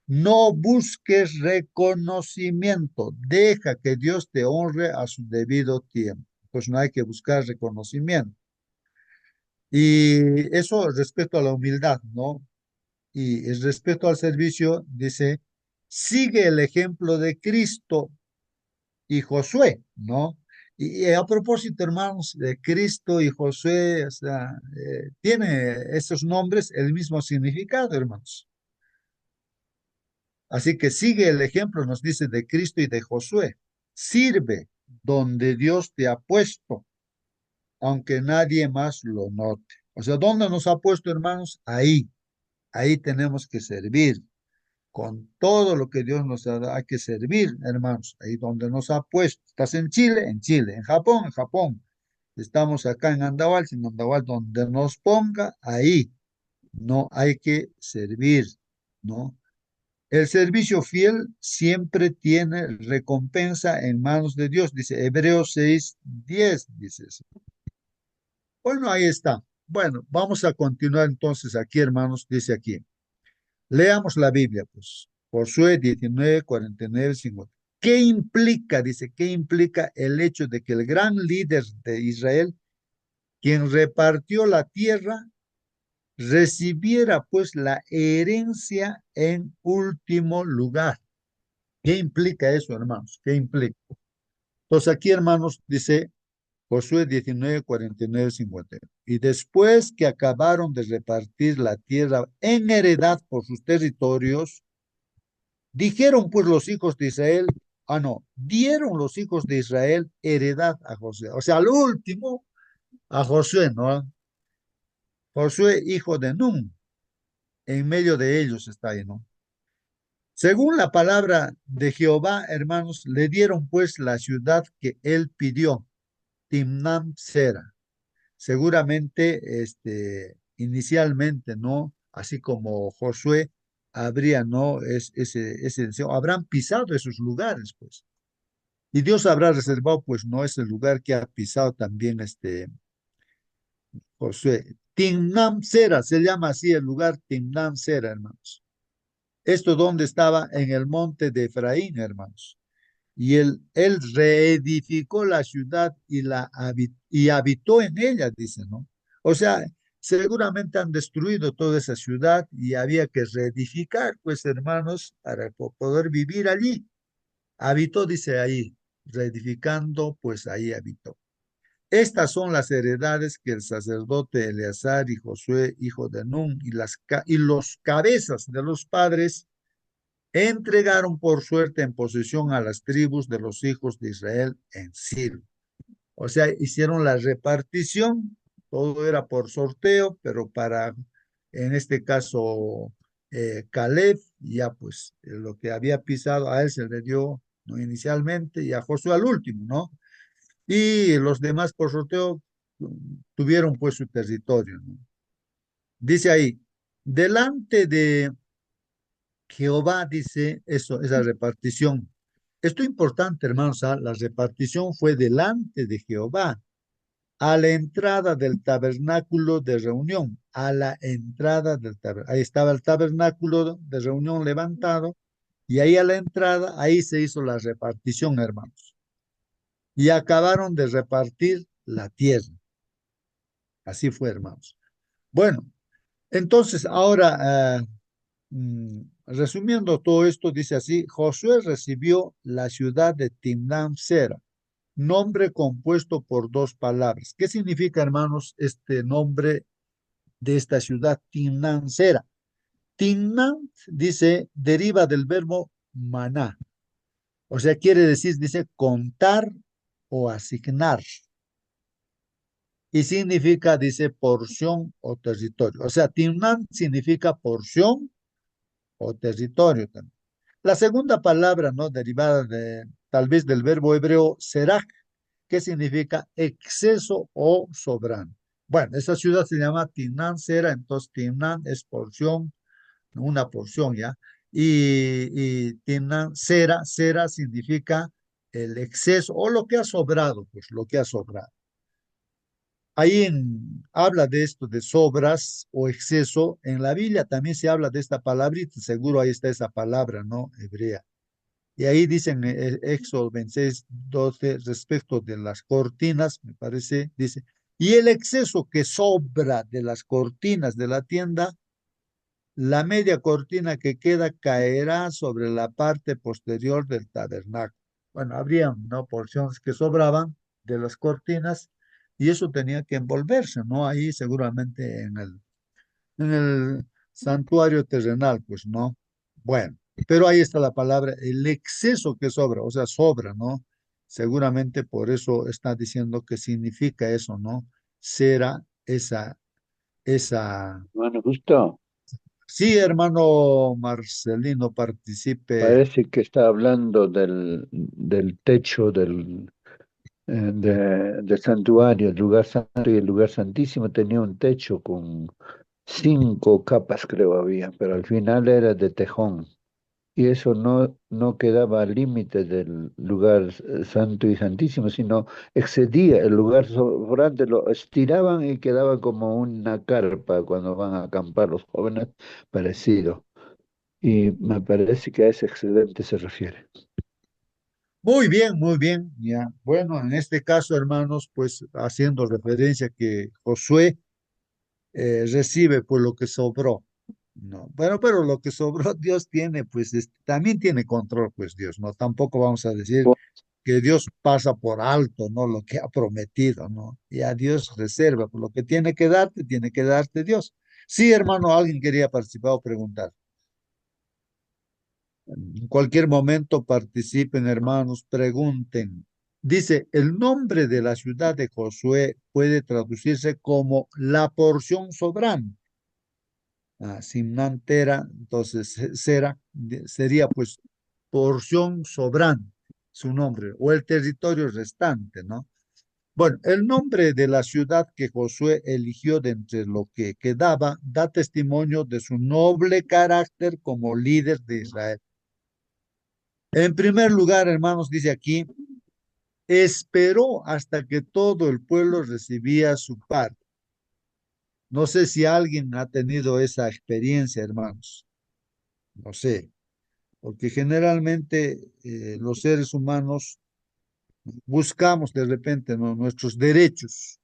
No busques reconocimiento, deja que Dios te honre a su debido tiempo. pues no hay que buscar reconocimiento. Y eso respecto a la humildad, ¿no? Y el respecto al servicio, dice, sigue el ejemplo de Cristo y Josué, ¿no? Y a propósito, hermanos, de Cristo y Josué, o sea, tiene esos nombres el mismo significado, hermanos. Así que sigue el ejemplo, nos dice, de Cristo y de Josué. Sirve donde Dios te ha puesto, aunque nadie más lo note. O sea, ¿dónde nos ha puesto, hermanos? Ahí tenemos que servir. Con todo lo que Dios nos ha dado, hay que servir, hermanos, ahí donde nos ha puesto. ¿Estás en Chile? En Chile. ¿En Japón? En Japón. Estamos acá en Andahual, en Andahual, donde nos ponga, ahí. No hay que servir, ¿no? El servicio fiel siempre tiene recompensa en manos de Dios, dice Hebreos 6:10, dice eso. Bueno, ahí está. Bueno, vamos a continuar entonces aquí, hermanos, dice aquí. Leamos la Biblia, pues. Josué 19, 49, 50. ¿Qué implica, dice, qué implica el hecho de que el gran líder de Israel, quien repartió la tierra, recibiera pues la herencia en último lugar? ¿Qué implica eso, hermanos? ¿Qué implica? Entonces aquí, hermanos, dice Josué 19, 49, 50. Y después que acabaron de repartir la tierra en heredad por sus territorios, dijeron pues los hijos de Israel, no, dieron los hijos de Israel heredad a Josué. O sea, al último, a Josué, ¿no? Josué, hijo de Nun, en medio de ellos está ahí, ¿no? Según la palabra de Jehová, hermanos, le dieron pues la ciudad que él pidió, Timnam Sera. Seguramente, inicialmente, ¿no? Así como Josué habría, ¿no? Ese deseo, habrán pisado esos lugares, pues. Y Dios habrá reservado, pues, no ese lugar que ha pisado también Josué. Timnam Sera, se llama así el lugar Timnam Sera, hermanos. Esto donde estaba en el monte de Efraín, hermanos. Y él reedificó la ciudad y habitó en ella, dice, ¿no? O sea, seguramente han destruido toda esa ciudad y había que reedificar, pues, hermanos, para poder vivir allí. Habitó, dice ahí, reedificando, pues ahí habitó. Estas son las heredades que el sacerdote Eleazar y Josué, hijo de Nun, y los cabezas de los padres entregaron por suerte en posesión a las tribus de los hijos de Israel en Silo. O sea, hicieron la repartición, todo era por sorteo, pero en este caso, Caleb, ya pues lo que había pisado a él se le dio, ¿no? Inicialmente, y a Josué al último, ¿no? Y los demás por sorteo tuvieron pues su territorio, ¿no? Dice ahí, delante de Jehová, dice eso, esa repartición. Esto es importante, hermanos, la repartición fue delante de Jehová, a la entrada del tabernáculo de reunión, a la entrada del tabernáculo. Ahí estaba el tabernáculo de reunión levantado, y ahí a la entrada, ahí se hizo la repartición, hermanos. Y acabaron de repartir la tierra. Así fue, hermanos. Bueno, entonces ahora, resumiendo todo esto, dice así, Josué recibió la ciudad de Timnam Sera, nombre compuesto por dos palabras. ¿Qué significa, hermanos, este nombre de esta ciudad, Timnam Sera? Timnam, dice, deriva del verbo maná, o sea, quiere decir, dice, contar o asignar. Y significa, dice, porción o territorio. O sea, Timnam significa porción o territorio también. La segunda palabra, ¿no? Derivada tal vez del verbo hebreo serak, que significa exceso o sobrano. Bueno, esa ciudad se llama Timnán Sera, entonces Timnán es porción, una porción, ¿ya? Y Timnán Sera, Sera significa el exceso o lo que ha sobrado, pues lo que ha sobrado. Ahí habla de esto, de sobras o exceso. En la Biblia también se habla de esta palabrita, seguro ahí está esa palabra, ¿no? Hebrea. Y ahí dicen Éxodo 26:12 respecto de las cortinas, me parece, dice, y el exceso que sobra de las cortinas de la tienda, la media cortina que queda caerá sobre la parte posterior del tabernáculo. Bueno, habría, ¿no?, porciones que sobraban de las cortinas y eso tenía que envolverse, ¿no? Ahí seguramente en el santuario terrenal, pues, ¿no? Bueno, pero ahí está la palabra, el exceso que sobra, o sea, sobra, ¿no? Seguramente por eso está diciendo que significa eso, ¿no? Será esa. Bueno, justo Sí, hermano Marcelino, participe. parece que está hablando del techo del santuario, el lugar santo y el lugar santísimo tenía un techo con 5 capas, creo había, pero al final era de tejón. Y eso no quedaba al límite del lugar santo y santísimo, sino excedía el lugar sobrante, lo estiraban y quedaba como una carpa cuando van a acampar los jóvenes, parecido. Y me parece que a ese excedente se refiere. Muy bien, muy bien. Ya. Bueno, en este caso, hermanos, pues haciendo referencia que Josué recibe pues lo que sobró. No, bueno, pero lo que sobró Dios tiene, pues también tiene control, pues Dios, ¿no? Tampoco vamos a decir que Dios pasa por alto, ¿no? Lo que ha prometido, ¿no? Y a Dios reserva, por lo que tiene que darte Dios. Sí, hermano, alguien quería participar o preguntar. En cualquier momento participen, hermanos, pregunten. Dice, el nombre de la ciudad de Josué puede traducirse como la porción sobrante. Simnantera, entonces sería pues porción sobrante, su nombre, o el territorio restante, ¿no? Bueno, el nombre de la ciudad que Josué eligió de entre lo que quedaba da testimonio de su noble carácter como líder de Israel. En primer lugar, hermanos, dice aquí, esperó hasta que todo el pueblo recibía su parte. No sé si alguien ha tenido esa experiencia, hermanos. No sé, porque generalmente los seres humanos buscamos de repente, ¿no?, nuestros derechos.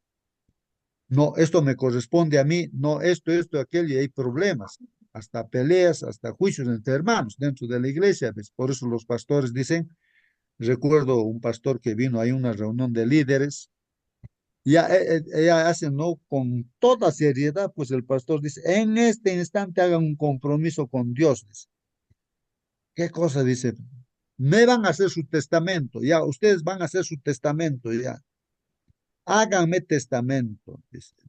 No, esto me corresponde a mí, no, esto, aquello, y hay problemas, hasta peleas, hasta juicios entre hermanos dentro de la iglesia. ¿Ves? Por eso los pastores dicen, recuerdo un pastor que vino ahí a una reunión de líderes, ya ella hace, ¿no?, con toda seriedad, pues el pastor dice, en este instante hagan un compromiso con Dios. Dice. ¿Qué cosa? Dice, me van a hacer su testamento, ya, ustedes van a hacer su testamento, ya. Háganme testamento,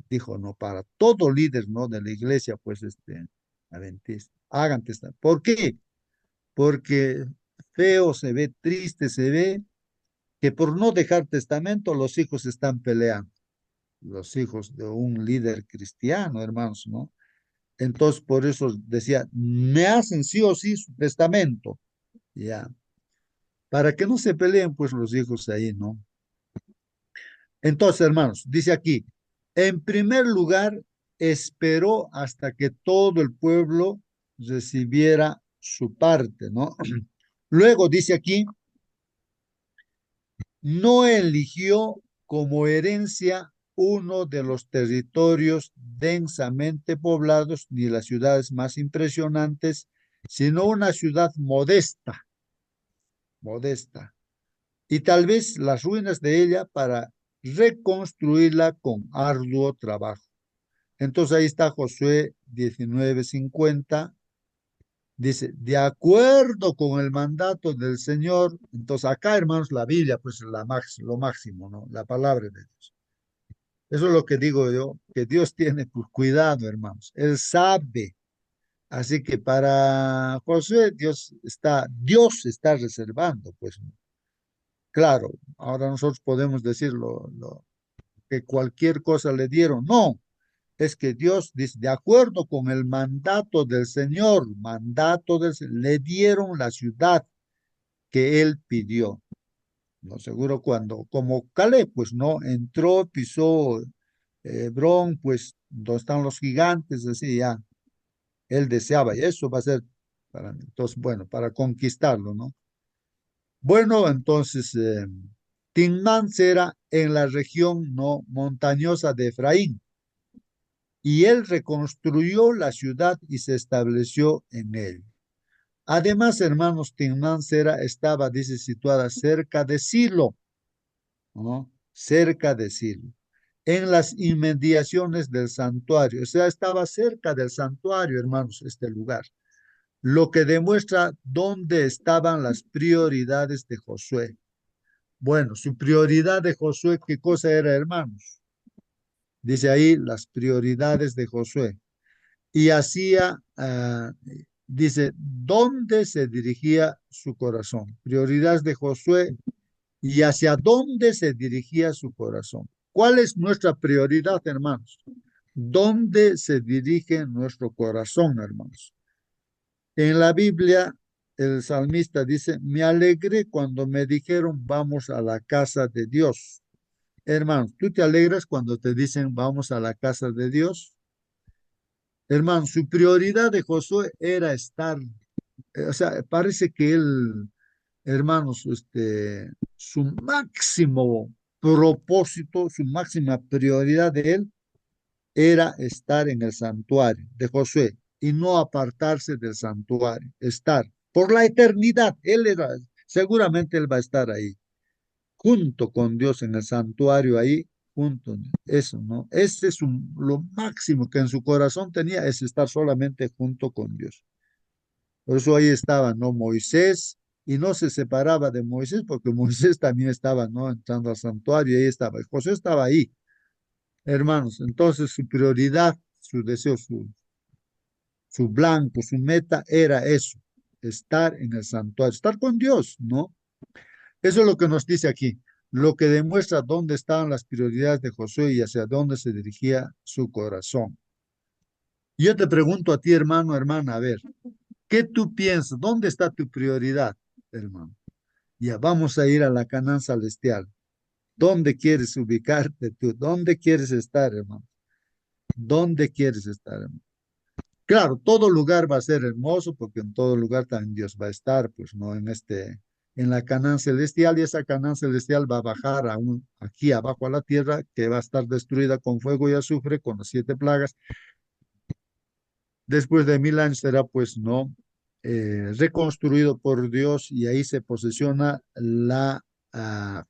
dijo, no, para todo líder, ¿no?, de la iglesia, pues, adventista, hagan testamento. ¿Por qué? Porque feo se ve, triste se ve, que por no dejar testamento los hijos están peleando, los hijos de un líder cristiano, hermanos, ¿no? Entonces, por eso decía, me hacen sí o sí su testamento, ya, para que no se peleen, pues, los hijos ahí, ¿no? Entonces, hermanos, dice aquí, en primer lugar, esperó hasta que todo el pueblo recibiera su parte, ¿no? Luego dice aquí, no eligió como herencia uno de los territorios densamente poblados ni las ciudades más impresionantes, sino una ciudad modesta, modesta, y tal vez las ruinas de ella para reconstruirla con arduo trabajo. Entonces ahí está Josué 19:50. Dice, de acuerdo con el mandato del Señor, entonces acá, hermanos, la Biblia, pues lo máximo, ¿no? La palabra de Dios. Eso es lo que digo yo, que Dios tiene pues, cuidado, hermanos. Él sabe. Así que para Josué, Dios está reservando, pues, claro, ahora nosotros podemos decirlo, que cualquier cosa le dieron. No, es que Dios dice, de acuerdo con el mandato del Señor, le dieron la ciudad que él pidió. No seguro cuando, como Caleb, pues no, entró, pisó Hebrón, pues donde están los gigantes, así ya, él deseaba, y eso va a ser para mí. Entonces, bueno, para conquistarlo, ¿no? Bueno, entonces, Timnán-Sera en la región no montañosa de Efraín, y él reconstruyó la ciudad y se estableció en él. Además, hermanos, Timnán-Sera estaba, dice, situada cerca de Silo, ¿no? Cerca de Silo, en las inmediaciones del santuario. O sea, estaba cerca del santuario, hermanos, este lugar, lo que demuestra dónde estaban las prioridades de Josué. Bueno, su prioridad de Josué, ¿qué cosa era, hermanos? Dice ahí las prioridades de Josué. Y hacía, dice, ¿dónde se dirigía su corazón? Prioridades de Josué y hacia dónde se dirigía su corazón. ¿Cuál es nuestra prioridad, hermanos? ¿Dónde se dirige nuestro corazón, hermanos? En la Biblia, el salmista dice, me alegré cuando me dijeron, vamos a la casa de Dios. Hermanos, ¿tú te alegras cuando te dicen, vamos a la casa de Dios? Hermano, su prioridad de Josué era estar, o sea, parece que él, hermanos, su máximo propósito, su máxima prioridad de él era estar en el santuario de Josué y no apartarse del santuario, estar por la eternidad. Él era, seguramente él va a estar ahí, junto con Dios en el santuario ahí, junto, eso, ¿no? Ese es lo máximo que en su corazón tenía, es estar solamente junto con Dios. Por eso ahí estaba, ¿no? Moisés, y no se separaba de Moisés, porque Moisés también estaba, ¿no? Entrando al santuario, y ahí estaba. José estaba ahí, hermanos. Entonces su prioridad, su deseo, su blanco, su meta era eso, estar en el santuario, estar con Dios, ¿no? Eso es lo que nos dice aquí, lo que demuestra dónde estaban las prioridades de Josué y hacia dónde se dirigía su corazón. Yo te pregunto a ti, hermano, hermana, a ver, ¿qué tú piensas? ¿Dónde está tu prioridad, hermano? Ya vamos a ir a la Canaán celestial. ¿Dónde quieres ubicarte tú? ¿Dónde quieres estar, hermano? ¿Dónde quieres estar, hermano? Claro, todo lugar va a ser hermoso porque en todo lugar también Dios va a estar, pues no en la Canaán celestial, y esa Canaán celestial va a bajar aquí abajo a la tierra, que va a estar destruida con fuego y azufre, con las 7 plagas. Después de 1000 años será pues no reconstruido por Dios, y ahí se posesiona ah,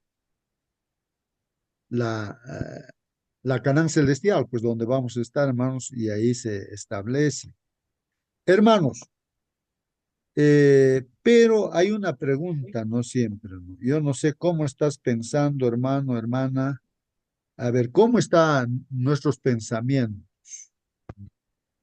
la, la Canaán celestial, pues donde vamos a estar, hermanos, y ahí se establece. Hermanos, pero hay una pregunta, no siempre, ¿no? Yo no sé cómo estás pensando, hermano, hermana. A ver, ¿cómo están nuestros pensamientos?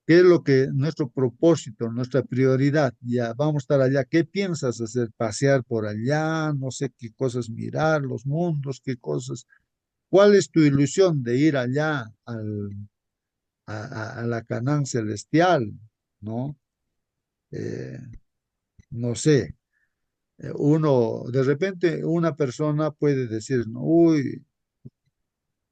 ¿Qué es lo que nuestro propósito, nuestra prioridad? Ya vamos a estar allá. ¿Qué piensas hacer? Pasear por allá, no sé qué cosas mirar, los mundos, qué cosas. ¿Cuál es tu ilusión de ir allá a la Canaán celestial? ¿No? Eh, no sé. Uno, de repente, una persona puede decir, "No, uy,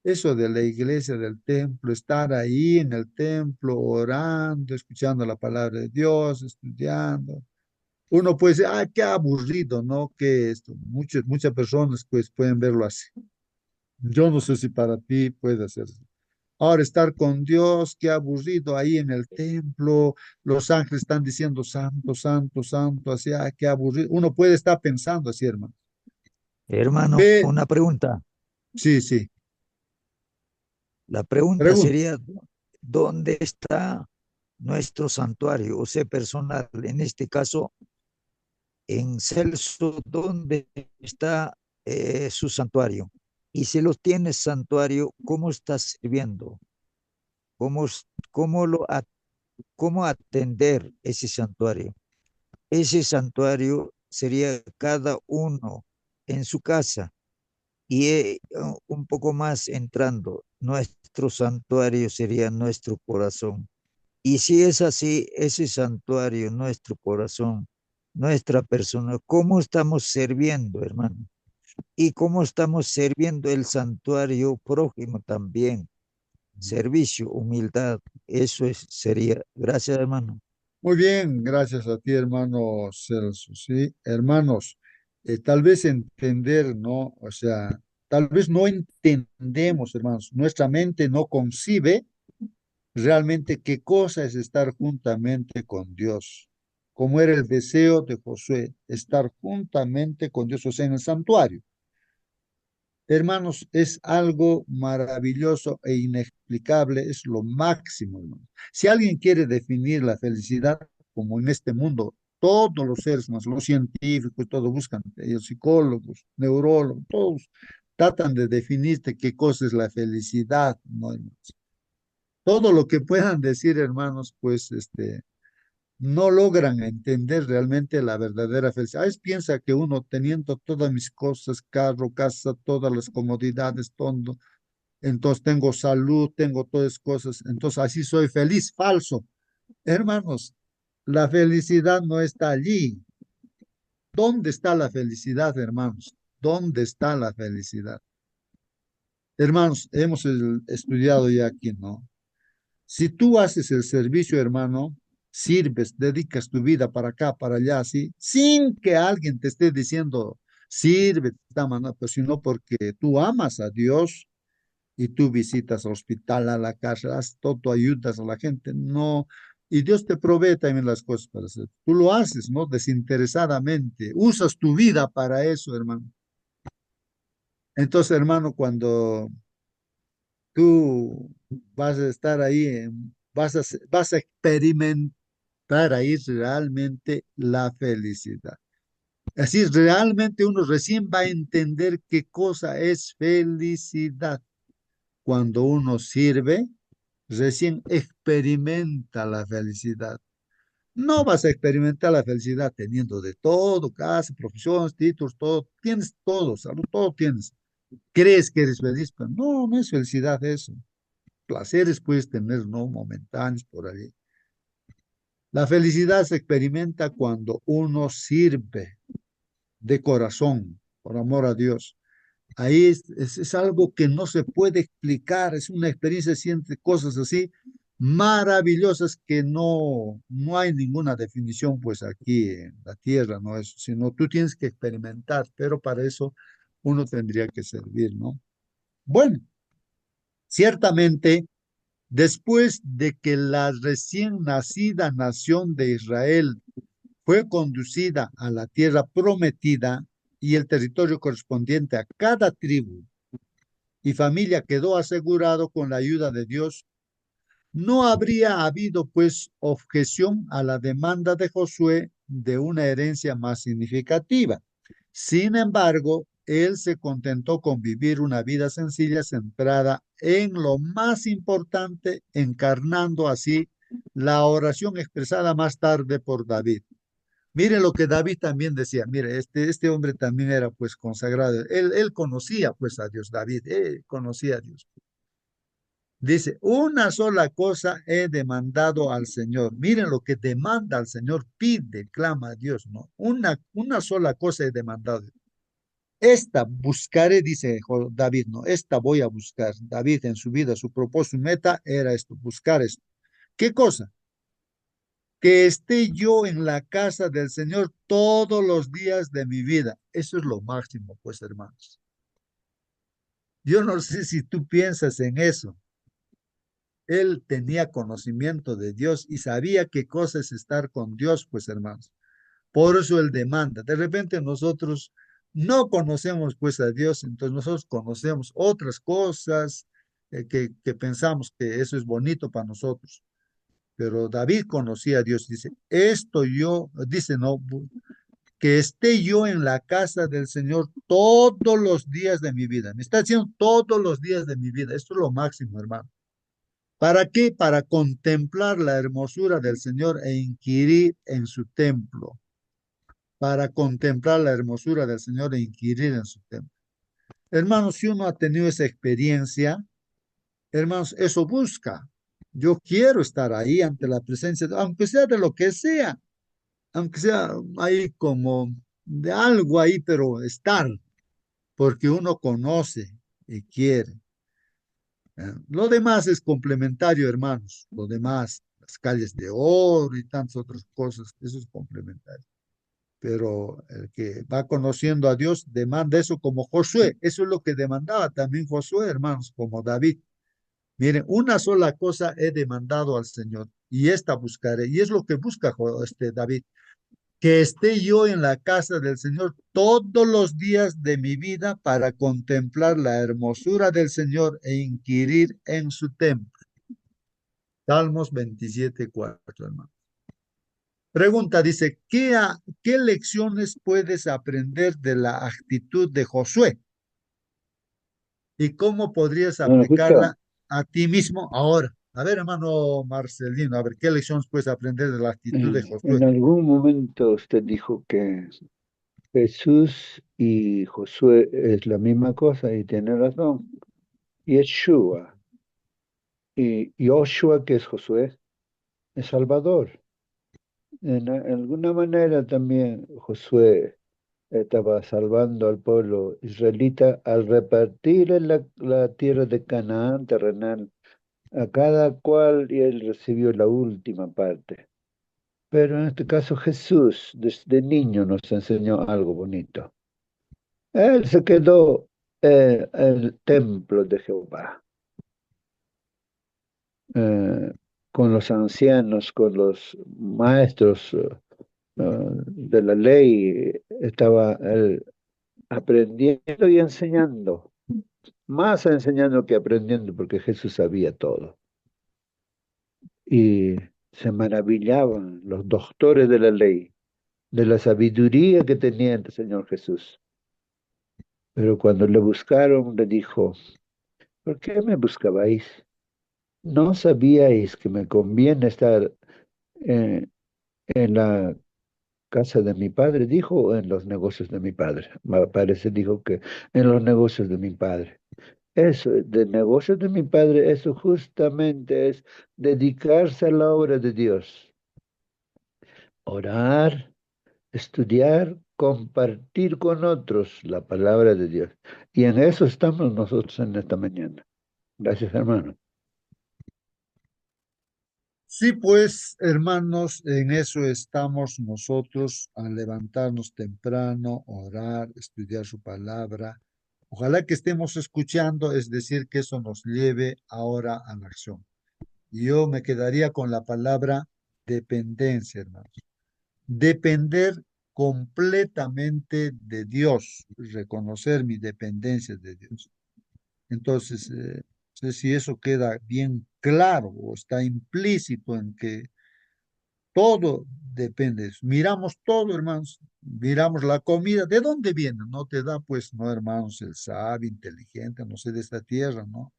eso de la iglesia, del templo, estar ahí en el templo, orando, escuchando la palabra de Dios, estudiando. Uno puede decir, ah, qué aburrido, ¿no? Que esto, muchas personas pues pueden verlo así. Yo no sé si para ti puede ser así. Ahora estar con Dios, qué aburrido ahí en el templo, los ángeles están diciendo santo, santo, santo, así, ah, qué aburrido. Uno puede estar pensando así, hermano. Hermano, Ve, una pregunta. sí, sí, La pregunta pregunta. sería, ¿dónde está nuestro santuario? O sea, personal, en este caso, en Celso, ¿dónde está su santuario? Y si los tienes santuario, ¿cómo estás sirviendo? ¿Cómo, cómo, cómo atender ese santuario? Ese santuario sería cada uno en su casa y un poco más entrando, nuestro santuario sería nuestro corazón. Y si es así, ese santuario, nuestro corazón, nuestra persona, ¿cómo estamos sirviendo, hermano? Y cómo estamos sirviendo el santuario prójimo también. Servicio, humildad, eso es, sería. Gracias, hermano. Muy bien, gracias a ti, hermano Celso. Sí, hermanos. tal vez entender, ¿no? O sea, tal vez no entendemos, hermanos, nuestra mente no concibe realmente qué cosa es estar juntamente con Dios, como era el deseo de Josué, estar juntamente con Dios, o sea, en el santuario. Hermanos, es algo maravilloso e inexplicable, es lo máximo, hermano. Si alguien quiere definir la felicidad, como en este mundo, todos los seres humanos, los científicos, todos buscan, los psicólogos, neurólogos, todos tratan de definirte qué cosa es la felicidad, ¿no, hermanos? Todo lo que puedan decir, hermanos, pues no logran entender realmente la verdadera felicidad. A veces piensa que uno teniendo todas mis cosas, carro, casa, todas las comodidades, todo, entonces tengo salud, tengo todas esas cosas, entonces así soy feliz. Falso. Hermanos, la felicidad no está allí. ¿Dónde está la felicidad, hermanos? ¿Dónde está la felicidad? Hermanos, hemos estudiado ya aquí, ¿no? Si tú haces el servicio, hermano, sirves, dedicas tu vida para acá, para allá, ¿sí? Sin que alguien te esté diciendo, sirve, pues, sino porque tú amas a Dios y tú visitas al hospital, a la cárcel, haces todo, ayudas a la gente, no. Y Dios te provee también las cosas para hacer. Tú lo haces, ¿no? Desinteresadamente. Usas tu vida para eso, hermano. Entonces, hermano, cuando tú vas a estar ahí, vas a experimentar ahí realmente la felicidad. Así realmente uno recién va a entender qué cosa es felicidad. Cuando uno sirve, recién experimenta la felicidad. No vas a experimentar la felicidad teniendo de todo, casa, profesión, títulos, todo. Tienes todo, salud, todo tienes. ¿Crees que eres feliz? Pero no, no es felicidad eso. Placeres puedes tener, no momentáneos por ahí. La felicidad se experimenta cuando uno sirve de corazón, por amor a Dios. Ahí es algo que no se puede explicar, es una experiencia, siente cosas así maravillosas que no hay ninguna definición pues aquí en la tierra, ¿no? Eso, sino tú tienes que experimentar, pero para eso uno tendría que servir, ¿no? Bueno, ciertamente después de que la recién nacida nación de Israel fue conducida a la tierra prometida y el territorio correspondiente a cada tribu y familia quedó asegurado con la ayuda de Dios, no habría habido pues objeción a la demanda de Josué de una herencia más significativa. Sin embargo, él se contentó con vivir una vida sencilla centrada en lo más importante, encarnando así la oración expresada más tarde por David. Mire lo que David también decía, mire, este hombre también era pues consagrado, él conocía pues a Dios, David, él conocía a Dios. Dice, una sola cosa he demandado al Señor. Miren lo que demanda al Señor, pide, clama a Dios, ¿no? Una sola cosa he demandado. Esta buscaré, dice David, ¿no? Esta voy a buscar. David en su vida, su propósito, su meta era esto, buscar esto. ¿Qué cosa? Que esté yo en la casa del Señor todos los días de mi vida. Eso es lo máximo, pues, hermanos. Yo no sé si tú piensas en eso. Él tenía conocimiento de Dios y sabía qué cosa es estar con Dios, pues, hermanos. Por eso él demanda. De repente nosotros no conocemos, pues, a Dios, entonces nosotros conocemos otras cosas que pensamos que eso es bonito para nosotros. Pero David conocía a Dios, dice, esto yo, dice, no, que esté yo en la casa del Señor todos los días de mi vida. Me está diciendo todos los días de mi vida. Esto es lo máximo, hermano. ¿Para qué? Para contemplar la hermosura del Señor e inquirir en su templo. Para contemplar la hermosura del Señor e inquirir en su templo. Hermanos, si uno ha tenido esa experiencia, hermanos, eso busca. Yo quiero estar ahí ante la presencia, aunque sea de lo que sea, aunque sea ahí como de algo ahí, pero estar, porque uno conoce y quiere. Lo demás es complementario, hermanos. Lo demás, las calles de oro y tantas otras cosas, eso es complementario. pero el que va conociendo a Dios demanda eso como Josué. Eso es lo que demandaba también Josué, hermanos, como David. Miren, una sola cosa he demandado al Señor y esta buscaré. Y es lo que busca David, que esté yo en la casa del Señor todos los días de mi vida para contemplar la hermosura del Señor e inquirir en su templo. Salmos 27:4, hermano. Pregunta, dice, ¿qué lecciones puedes aprender de la actitud de Josué? ¿Y cómo podrías Bueno, justo aplicarla a ti mismo ahora? A ver, hermano Marcelino, a ver, ¿qué lecciones puedes aprender de la actitud de Josué? en algún momento usted dijo que Jesús y Josué es la misma cosa y tiene razón. Yeshua y Joshua, que es Josué, es Salvador. En alguna manera también Josué estaba salvando al pueblo israelita al repartir en la tierra de Canaán terrenal a cada cual y él recibió la última parte. Pero en este caso Jesús desde niño nos enseñó algo bonito. Él se quedó en el templo de Jehová, eh, con los ancianos, con los maestros de la ley, estaba él aprendiendo y enseñando, más enseñando que aprendiendo, porque Jesús sabía todo. Y se maravillaban los doctores de la ley, de la sabiduría que tenía el Señor Jesús. Pero cuando le buscaron, le dijo, ¿por qué me buscabais? ¿No sabíais que me conviene estar en la casa de mi padre? Dijo, o en los negocios de mi padre. Me parece, dijo que en los negocios de mi padre. Eso, de negocios de mi padre, eso justamente es dedicarse a la obra de Dios. Orar, estudiar, compartir con otros la palabra de Dios. Y en eso estamos nosotros en esta mañana. Gracias, hermano. Sí, pues, hermanos, en eso estamos nosotros, a levantarnos temprano, orar, estudiar su palabra. Ojalá que estemos escuchando, es decir, que eso nos lleve ahora a la acción. Y yo me quedaría con la palabra dependencia, hermanos. Depender completamente de Dios, reconocer mi dependencia de Dios. Entonces, no sé si eso queda bien claro o está implícito en que todo depende. Miramos todo, hermanos. Miramos la comida. ¿De dónde viene? No te da, pues, no, hermanos, el sabio, inteligente, no sé, de esta tierra, ¿no?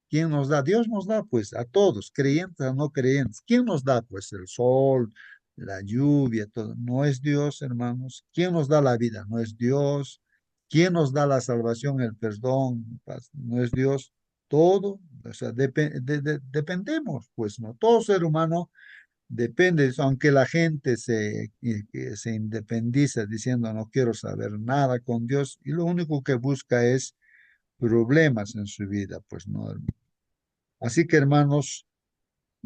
¿Quién nos da? Dios nos da, pues, a todos, creyentes o no creyentes. ¿Quién nos da? Pues el sol, la lluvia, todo. No es Dios, hermanos. ¿Quién nos da la vida? No es Dios. ¿Quién nos da la salvación, el perdón? Paz? No es Dios. Todo, o sea, dependemos, pues, ¿no? Todo ser humano depende de eso, aunque la gente que se independiza diciendo no quiero saber nada con Dios y lo único que busca es problemas en su vida, pues no. Así que hermanos,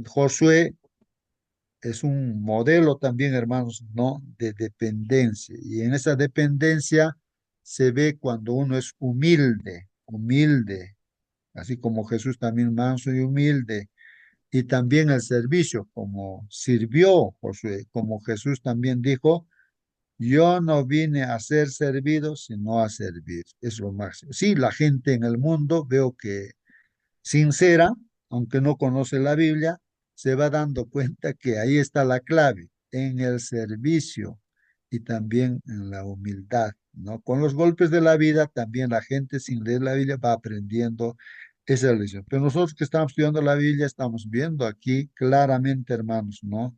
Josué es un modelo también, hermanos, ¿no? De dependencia. Y en esa dependencia se ve cuando uno es humilde, humilde, así como Jesús también manso y humilde. Y también el servicio, como sirvió Josué, como Jesús también dijo, yo no vine a ser servido, sino a servir. Es lo máximo. Sí, la gente en el mundo veo que sincera, aunque no conoce la Biblia, se va dando cuenta que ahí está la clave, en el servicio y también en la humildad, ¿no? Con los golpes de la vida, también la gente sin leer la Biblia va aprendiendo esa lección. Pero nosotros que estamos estudiando la Biblia, estamos viendo aquí claramente, hermanos, ¿no?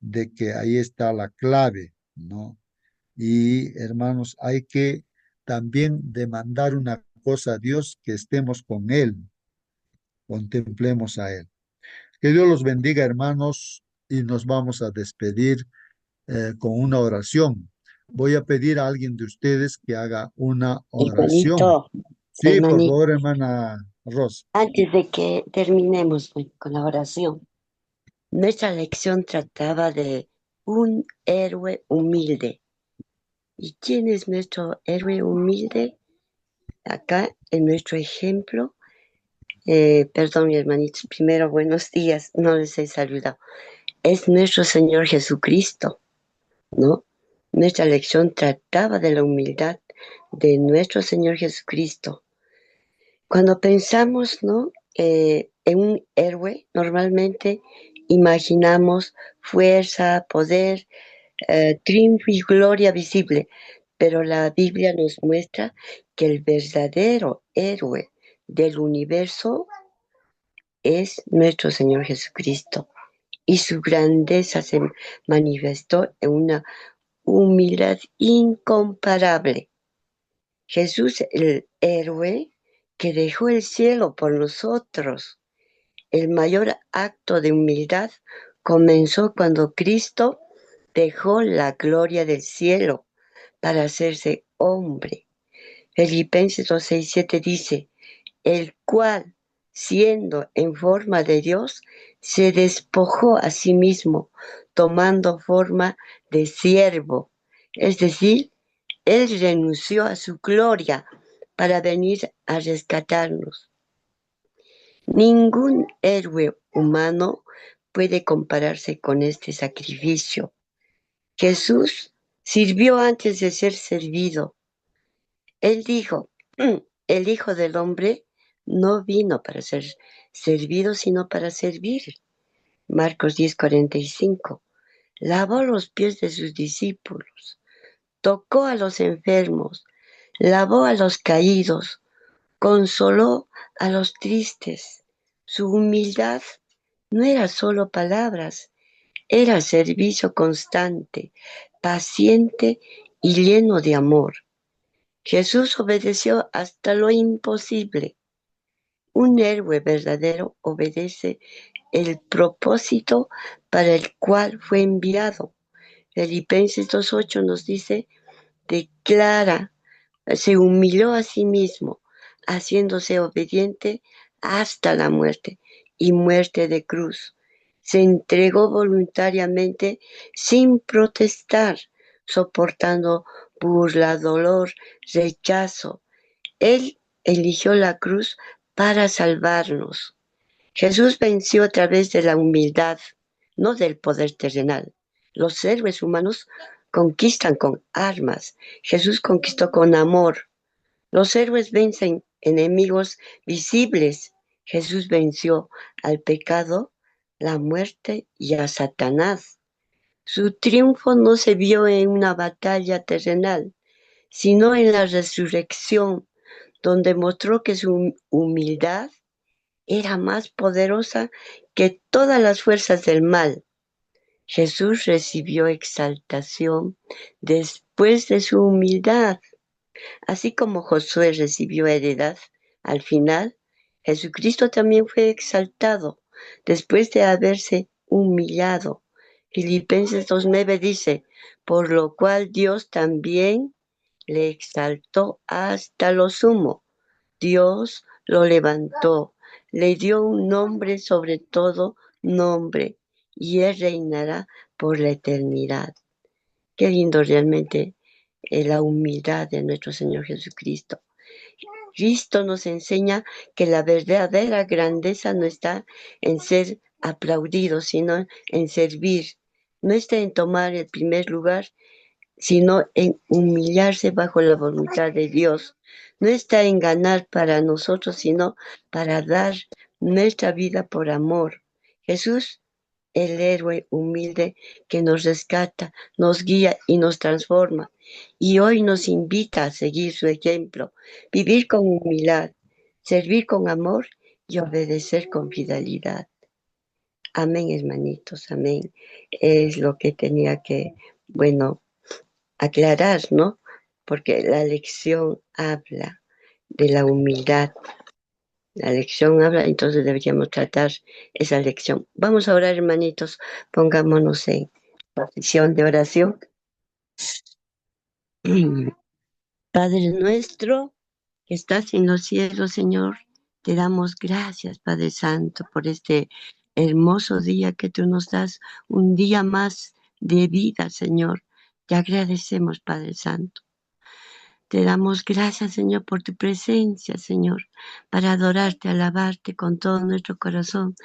De que ahí está la clave, ¿no? Y, hermanos, hay que también demandar una cosa a Dios, que estemos con Él, contemplemos a Él. Que Dios los bendiga, hermanos, y nos vamos a despedir con una oración. Voy a pedir a alguien de ustedes que haga una oración. Hermanito, Sí, por hermanito, favor, hermana Rosa. antes de que terminemos con la oración, nuestra lección trataba de un héroe humilde. ¿Y quién es nuestro héroe humilde? Acá, en nuestro ejemplo, perdón, hermanitos, primero buenos días, no les he saludado. Es nuestro Señor Jesucristo, ¿no? Nuestra lección trataba de la humildad de nuestro Señor Jesucristo. Cuando pensamos, ¿no? En un héroe, normalmente imaginamos fuerza, poder, triunfo y gloria visible, pero la Biblia nos muestra que el verdadero héroe del universo es nuestro Señor Jesucristo y su grandeza se manifestó en una humildad incomparable. Jesús, el héroe que dejó el cielo por nosotros. El mayor acto de humildad comenzó cuando Cristo dejó la gloria del cielo para hacerse hombre. Filipenses 2:6-7 dice, el cual, siendo en forma de Dios, se despojó a sí mismo, tomando forma de siervo. Es decir, él renunció a su gloria para venir a rescatarnos. Ningún héroe humano puede compararse con este sacrificio. Jesús sirvió antes de ser servido. Él dijo, el Hijo del Hombre no vino para ser servido, sino para servir. Marcos 10:45. Lavó los pies de sus discípulos, tocó a los enfermos, lavó a los caídos, consoló a los tristes. Su humildad no era solo palabras, era servicio constante, paciente y lleno de amor. Jesús obedeció hasta lo imposible. Un héroe verdadero obedece el propósito para el cual fue enviado. Filipenses 2:8 nos dice, declara, se humilló a sí mismo, haciéndose obediente hasta la muerte y muerte de cruz. Se entregó voluntariamente sin protestar, soportando burla, dolor, rechazo. Él eligió la cruz para salvarnos. Jesús venció a través de la humildad, no del poder terrenal. Los héroes humanos conquistan con armas. Jesús conquistó con amor. Los héroes vencen enemigos visibles. Jesús venció al pecado, la muerte y a Satanás. Su triunfo no se vio en una batalla terrenal, sino en la resurrección, donde mostró que su humildad era más poderosa que todas las fuerzas del mal. Jesús recibió exaltación después de su humildad. Así como Josué recibió heredad al final, Jesucristo también fue exaltado después de haberse humillado. Filipenses 2:9 dice, por lo cual Dios también le exaltó hasta lo sumo. Dios lo levantó, le dio un nombre sobre todo nombre, y él reinará por la eternidad. Qué lindo realmente la humildad de nuestro Señor Jesucristo. Cristo nos enseña que la verdadera grandeza no está en ser aplaudido, sino en servir. No está en tomar el primer lugar, sino en humillarse bajo la voluntad de Dios. No está en ganar para nosotros, sino para dar nuestra vida por amor. Jesús, el héroe humilde que nos rescata, nos guía y nos transforma. Y hoy nos invita a seguir su ejemplo, vivir con humildad, servir con amor y obedecer con fidelidad. Amén, hermanitos, amén. Es lo que tenía que, bueno, aclarar, ¿no? Porque la lección habla de la humildad. La lección habla, entonces deberíamos tratar esa lección. Vamos a orar, hermanitos, pongámonos en posición de oración. Padre nuestro, que estás en los cielos, Señor, te damos gracias, Padre Santo, por este hermoso día que tú nos das, un día más de vida, Señor. Te agradecemos, Padre Santo. Te damos gracias, Señor, por tu presencia, Señor, para adorarte, alabarte con todo nuestro corazón.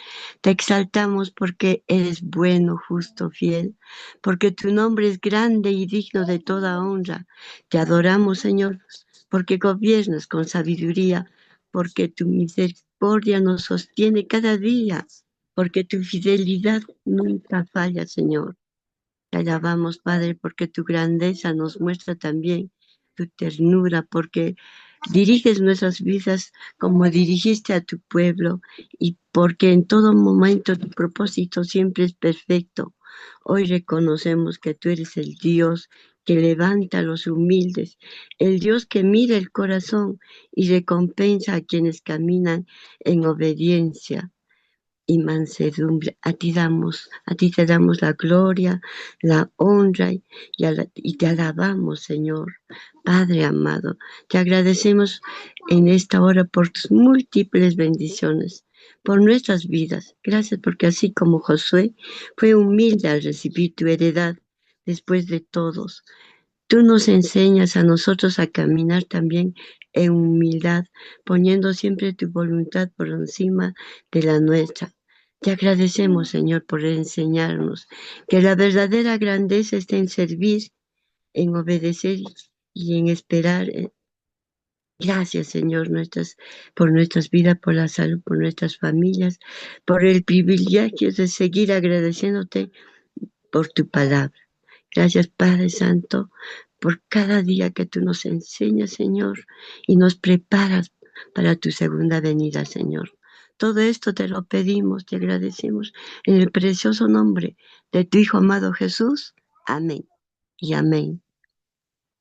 Te exaltamos porque eres bueno, justo, fiel, porque tu nombre es grande y digno de toda honra. Te adoramos, Señor, porque gobiernas con sabiduría, porque tu misericordia nos sostiene cada día, porque tu fidelidad nunca falla, Señor. Te alabamos, Padre, porque tu grandeza nos muestra también tu ternura, porque diriges nuestras vidas como dirigiste a tu pueblo y porque en todo momento tu propósito siempre es perfecto. Hoy reconocemos que tú eres el Dios que levanta a los humildes, el Dios que mira el corazón y recompensa a quienes caminan en obediencia y mansedumbre. A ti te damos la gloria, la honra y te alabamos, Señor. Padre amado, te agradecemos en esta hora por tus múltiples bendiciones, por nuestras vidas. Gracias porque así como Josué fue humilde al recibir tu heredad después de todos, tú nos enseñas a nosotros a caminar también en humildad, poniendo siempre tu voluntad por encima de la nuestra. Te agradecemos, Señor, por enseñarnos que la verdadera grandeza está en servir, en obedecer y en esperar. Gracias, Señor, por nuestras vidas, por la salud, por nuestras familias, por el privilegio de seguir agradeciéndote por tu palabra. Gracias, Padre Santo, por cada día que tú nos enseñas, Señor, y nos preparas para tu segunda venida, Señor. Todo esto te lo pedimos, te agradecemos en el precioso nombre de tu Hijo amado Jesús. Amén y amén.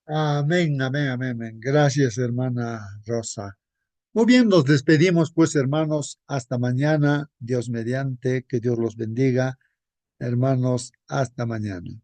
Amén, amén, amén, amén. Gracias, hermana Rosa. Muy bien, nos despedimos pues, hermanos, hasta mañana, Dios mediante, que Dios los bendiga, hermanos, hasta mañana.